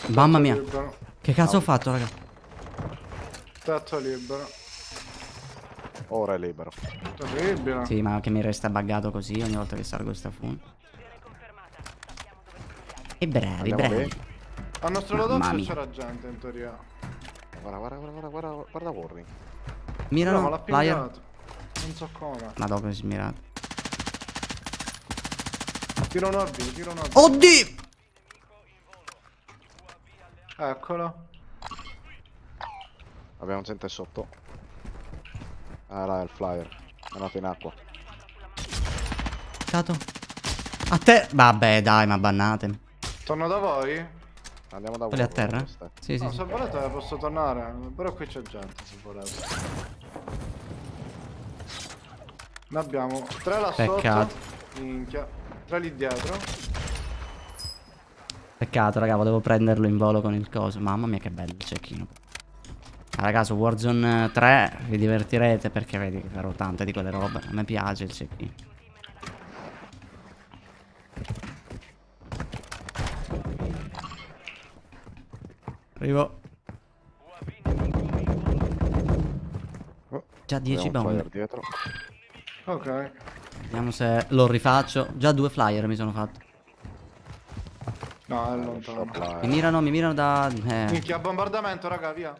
Mamma mia. Libero. Che cazzo ho fatto, raga? Tetto libero. Ora è libero. Terribile. Sì, ma che mi resta buggato così ogni volta che salgo sta fun. E bravi, Andiamo bravi. lì. Al nostro Mamma loadout mia. c'era gente in teoria. Guarda Warning. No, ma Mirano, l'ha flyer. pingato. Non so come. Ma dopo è smirato. Tiro un OB, tiro un OB. Oddio! Eccolo. Abbiamo gente sotto. Ah là è il flyer. È andato in acqua. Cato. A te. Vabbè, dai, ma bannatemi. Torno da voi? Andiamo da Quelli a Warning, terra? queste. Sì, sì, No, sì. se volete posso tornare. Però qui c'è gente, se volete. Ne abbiamo 3 là Peccato. sotto. Minchia. 3 lì dietro. Peccato, raga, volevo prenderlo in volo con il coso. Mamma mia, che bello il cecchino. Ah, raga, su Warzone 3 vi divertirete perché vedi che farò tante di quelle robe. A me piace il cecchino. Arrivo. Oh, Già 10 abbiamo un bombe. flyer dietro. Ok. Vediamo se lo rifaccio. Già 2 flyer mi sono fatto. No, è Shop lontano. là, Mi mirano da... Minchia, bombardamento, raga, via.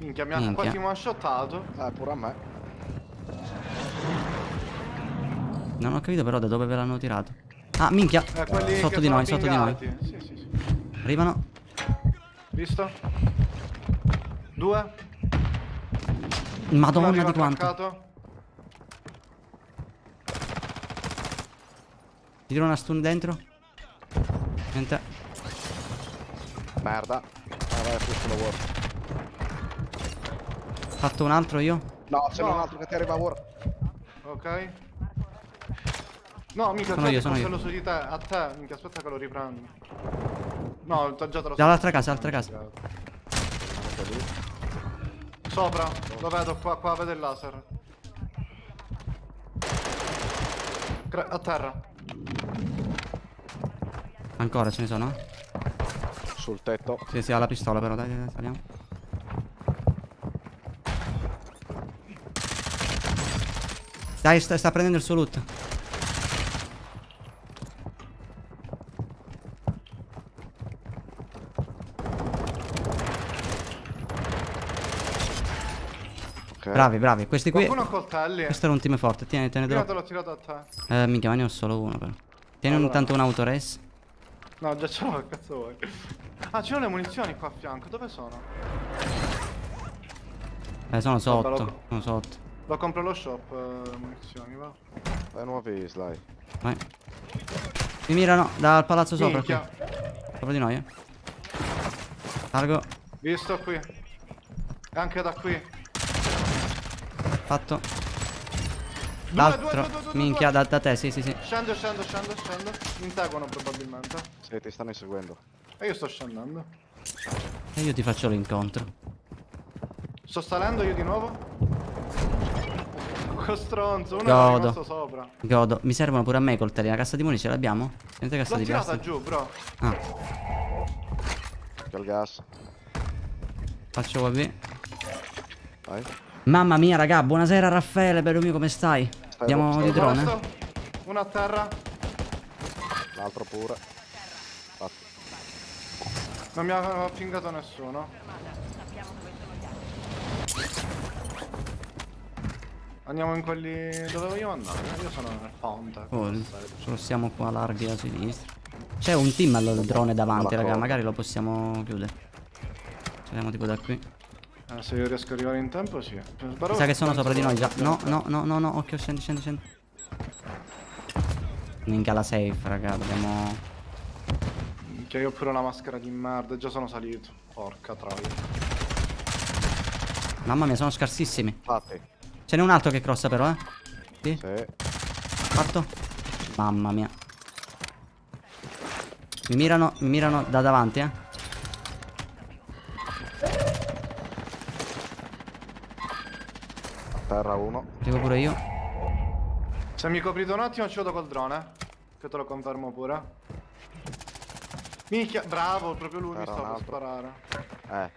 Minchia, mi ha Minchia. quasi one-shottato. pure a me. Non ho capito però da dove ve l'hanno tirato. Ah, minchia. Quelli Sotto che di sono noi, sotto di noi. pingati. Sì, sì, sì. Arrivano. Visto? 2. Madonna di quanto. Ti tiro una stun dentro. Niente. Merda. Vai, questo lo war. Fatto un altro io. No, c'è No. un altro che ti arriva war. Ok. No, mica, Sono già io, ti sono io. coltello su di te, a te, mica, aspetta che lo riprendo. No, già te lo Dall'altra casa, altra casa. Sopra, lo vedo qua, vede il laser. A terra. Ancora ce ne sono? Sul tetto. Sì, sì, ha la pistola però, dai, saliamo. Dai, sta prendendo il suo loot. Ok. Bravi, questi qui. Qualcuno ha coltelli? Questo era un team forte, tieni, Prima tenetelo. te l'ho tirato a te. Minchia, ma ne ho solo uno però. Tieni Allora. intanto un autores. No, già ce l'ho, che cazzo vuoi? Ah, ci sono le munizioni qua a fianco, dove sono? Sono Vabbè, sotto, sono sotto. Lo compro allo shop, munizioni, va. Dai nuovi Sly. Vai. Mi mirano dal palazzo sopra qui. Minchia. Sopra di noi, Largo, Visto qui. Anche da qui. fatto. Due, L'altro, due, minchia, due. da te, sì. Scendo. Mi inseguono probabilmente. Sì, ti stanno inseguendo. E io sto scendendo. E io ti faccio l'incontro. Sto salendo io di nuovo. Con stronzo, uno è rimasto sopra. Godo. Mi servono pure a me i coltelli. La cassa di muni ce l'abbiamo? Sente cassa L'ho di tirata plastica. giù, bro. Ah, Che il gas. faccio qua qui. Vai. Mamma mia, raga, buonasera Raffaele, bello mio, come stai? Andiamo di drone? Questo, uno a terra. L'altro pure. Fatto. Non mi ha fingato nessuno. Andiamo in quelli dove vogliamo andare. Io sono nel ponte. Oh, solo siamo qua larghi a sinistra. C'è un team al drone davanti, raga, d'accordo. magari lo possiamo chiudere. Saliamo tipo da qui. Se io riesco ad arrivare in tempo, sì. Mi sa che sono sopra di noi già. No, occhio, scendi. Minchia la safe, raga, dobbiamo... Che io ho pure una maschera di merda, già sono salito. Porca troia. Mamma mia, sono scarsissimi. Fatti. Ce n'è un altro che crossa però, Sì, Sì. fatto. Mamma mia. Mi mirano da davanti, Terra uno. Arrivo pure io. Se mi coprite un attimo ci vado col drone. Che te lo confermo pure. Minchia, bravo, proprio lui mi Era un stava a altro. sparare.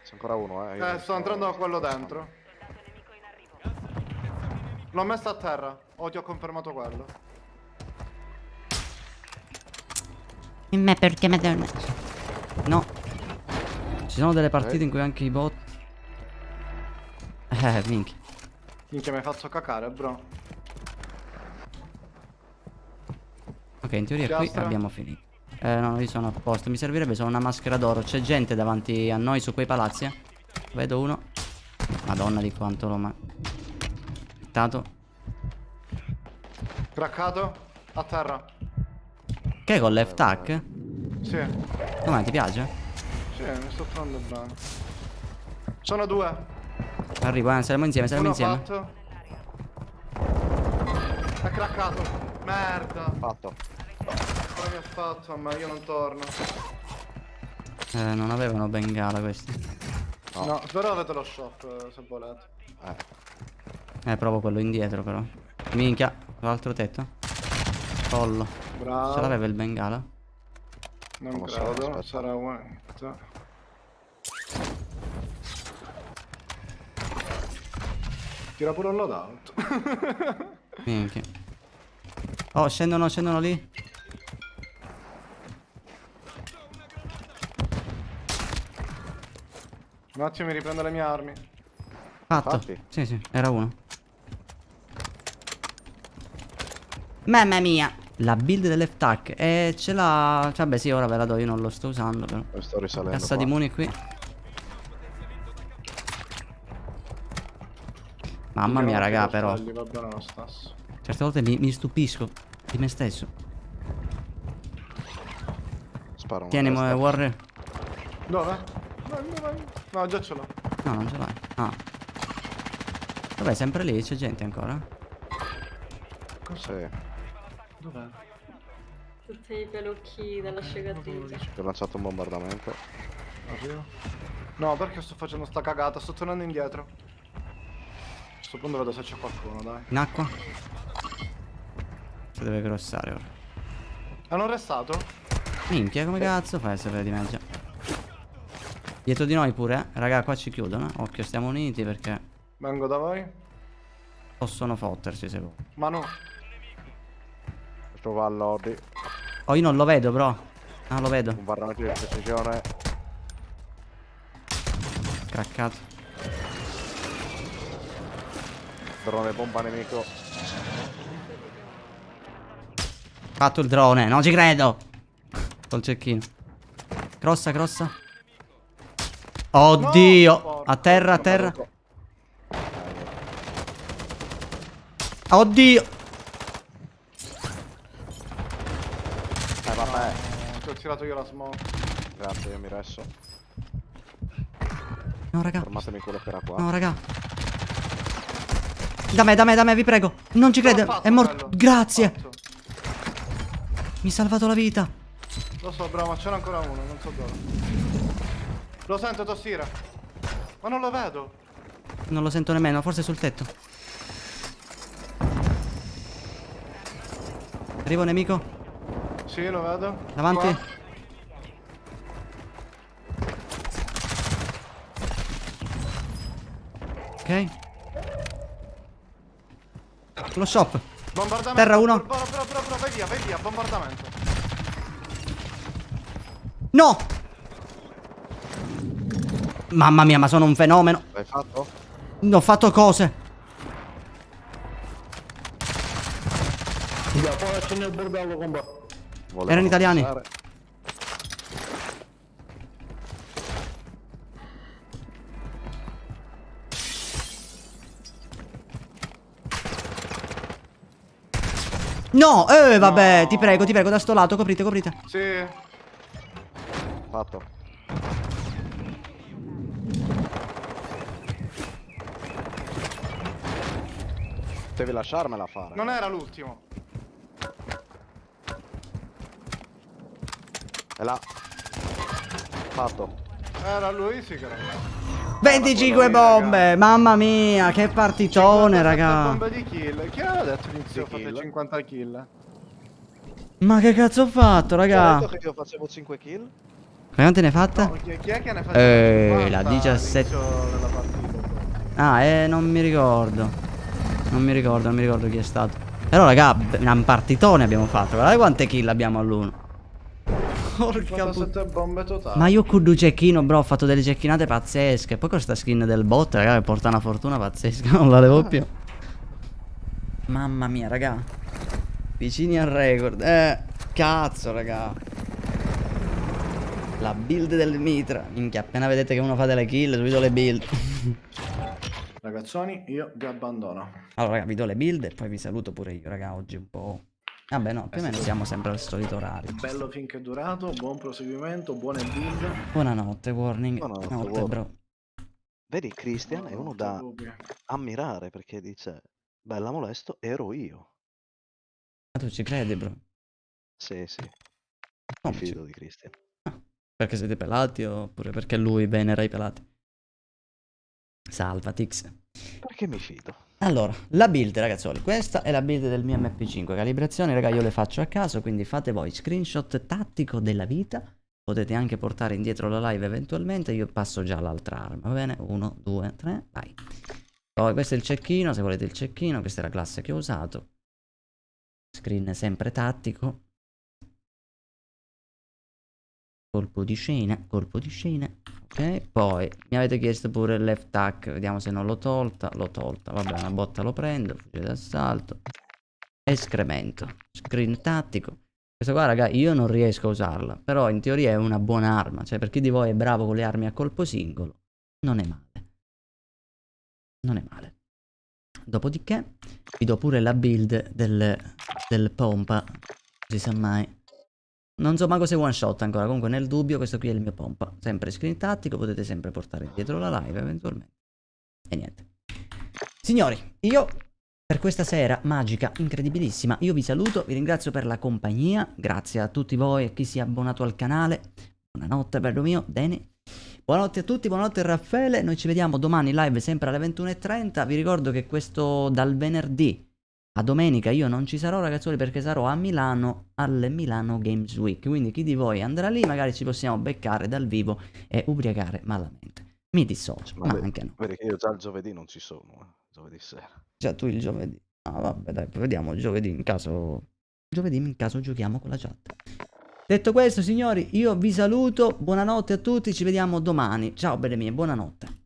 C'è ancora uno, Io non Sto entrando a quello dentro. Nemico in arrivo. L'ho messo a terra. O ti ho confermato quello. In me perché madonna. No. Ci sono delle partite in cui anche i bot. Minchia. Minchia, mi hai fatto cacare, bro. Ok, in teoria qui Piastra. abbiamo finito. No, io sono a posto. Mi servirebbe solo una maschera d'oro. C'è gente davanti a noi su quei palazzi, Vedo uno. Madonna di quanto l'ho hittato. Craccato. A terra. Che è con left tac? Sì. Com'è, ti piace? Sì, mi sto trovando bene. Sono due. Arrivo, saremo insieme, Uno insieme. fatto. È craccato. Merda. Fatto. Cosa mi ha fatto? Ma io non torno. Non avevano bengala questi. No, però avete lo shop se volete. Provo quello indietro però. Minchia, l'altro tetto. Collo. Bravo. Ce l'aveva il bengala? Non Non lo so, credo, aspetta. sarà one. Tira pure un loadout. Minchia. Oh, scendono lì. Un attimo mi riprendo le mie armi. Fatto. Fatti. Sì, era uno. Mamma mia. La build dell'F tac. Ce l'ha. Vabbè, sì, ora ve la do. Io non lo sto usando però. Mi sto risalendo. Cassa qua. di muni qui. Mamma mia, raga, però. Va bene lo stesso. Certe volte mi stupisco di me stesso. Sparo una Tieni, testa. Warrior. Dove? Vai. No, già ce l'ho. No, non ce l'hai. Ah. Vabbè, sempre lì, c'è gente ancora. Sì. Dov'è? Tutti i pelucchi dall'asciugatrice. Ti ho lanciato un bombardamento. Arrivo. No, perché sto facendo sta cagata? Sto tornando indietro. A questo punto vedo se c'è qualcuno, dai. In acqua. Si deve crossare ora. Hanno restato? Minchia, come cazzo fai a sapere di me già? Dietro di noi pure, eh? Raga, qua ci chiudono. Occhio, stiamo uniti perché Vengo da voi. possono fotterci se vuoi. Ma no. Questo va al lobby. Oh, io non lo vedo, bro. Ah, lo vedo. Bombardamento di precisione. Craccato. Drone bomba nemico. Fatto il drone, non ci credo. Col cecchino. Crossa, crossa. Oddio. No, A terra, a terra. Porco. Oddio. Vabbè. Ti ho tirato io la smoke. Grazie, io mi resso. No, raga. Fermatemi quello che era qua. No, raga. Da me, vi prego. Non ci credo. L'ho fatto, È morto. bello. Grazie. Fatto. Mi ha salvato la vita. Lo so, bravo, ma c'era ancora uno, non so dove. Lo sento tossire. Ma non lo vedo. Non lo sento nemmeno, forse sul tetto. Arrivo nemico. Sì, lo vedo. Davanti. Qua. Ok. Lo shop. Bombardamento. Terra uno. Però, vai via, bombardamento. No. Mamma mia, ma sono un fenomeno. L'hai fatto? Ho fatto cose. Volevano Erano italiani. passare. No, vabbè, ti prego, da sto lato, coprite, coprite. Sì. Fatto. Devi lasciarmela fare. Non era l'ultimo. È là. Fatto. Era lui, sì che era. 25 bombe, mamma mia, che partitone, raga. Bombe di kill. Chi aveva detto all'inizio ho Di fatto kill? 50 kill? Ma che cazzo ho fatto, Ho raga? detto che io facevo 5 kill. Quante ne hai fatte? No, chi è che ne fa? La 17. Della partita. Ah, non mi ricordo. Non mi ricordo chi è stato. Però, raga, un partitone abbiamo fatto. Guardate quante kill abbiamo all'uno. Porca puttana. 57 bombe totali. Ma io con due cecchino, bro, ho fatto delle cecchinate pazzesche. Poi con sta skin del bot, raga, mi porta una fortuna pazzesca. Non la levo più. Mamma mia, raga. Vicini al record. Cazzo, raga. La build del mitra. Minchia, appena vedete che uno fa delle kill, subito le build. Ragazzoni, io vi abbandono. Allora, raga, vi do le build e poi vi saluto pure io, raga. Oggi un po'. Vabbè, no, più o meno siamo sempre al solito orario. Bello finché è durato, buon proseguimento, buone build. Buonanotte, warning. Buonanotte, Notte, warning. bro. Vedi, Christian è uno da ammirare perché dice: bella molesto, ero io. Ma tu ci credi, bro? Sì, sì. Mi Come ci- fido di Christian. Perché siete pelati oppure perché lui venera i pelati? Salva, Tix. Perché mi fido? Allora, la build, ragazzuoli, questa è la build del mio MP5. Calibrazioni, raga, io le faccio a caso, quindi fate voi screenshot tattico della vita. Potete anche portare indietro la live eventualmente, io passo già all'altra arma, va bene? 1, 2, 3, vai. Poi questo è il cecchino, se volete il cecchino, questa è la classe che ho usato. Screen sempre tattico. Colpo di scena, ok, poi mi avete chiesto pure il left tack, vediamo se non l'ho tolta, vabbè una botta lo prendo, fucile d'assalto, escremento, screen tattico, questa qua raga io non riesco a usarla, però in teoria è una buona arma, cioè per chi di voi è bravo con le armi a colpo singolo, non è male, dopodiché vi do pure la build del pompa, non si sa mai. Non so manco se one shot ancora, comunque nel dubbio questo qui è il mio pompa. Sempre screen tattico, potete sempre portare dietro la live eventualmente. E niente. Signori, io per questa sera magica, incredibilissima. Io vi saluto, vi ringrazio per la compagnia, grazie a tutti voi e chi si è abbonato al canale. Buonanotte bello mio, Deni. Buonanotte a tutti, buonanotte Raffaele, noi ci vediamo domani live sempre alle 21:30. Vi ricordo che questo dal venerdì a domenica io non ci sarò ragazzuoli perché sarò a Milano alle Milano Games Week, quindi chi di voi andrà lì magari ci possiamo beccare dal vivo e ubriacare malamente. Mi dissocio, ma anche no. Vedi che io già il giovedì non ci sono, giovedì sera. Già tu il giovedì. Ah vabbè dai, poi vediamo il giovedì in caso giochiamo con la chat. Detto questo signori, io vi saluto, buonanotte a tutti, ci vediamo domani. Ciao belle mie, buonanotte.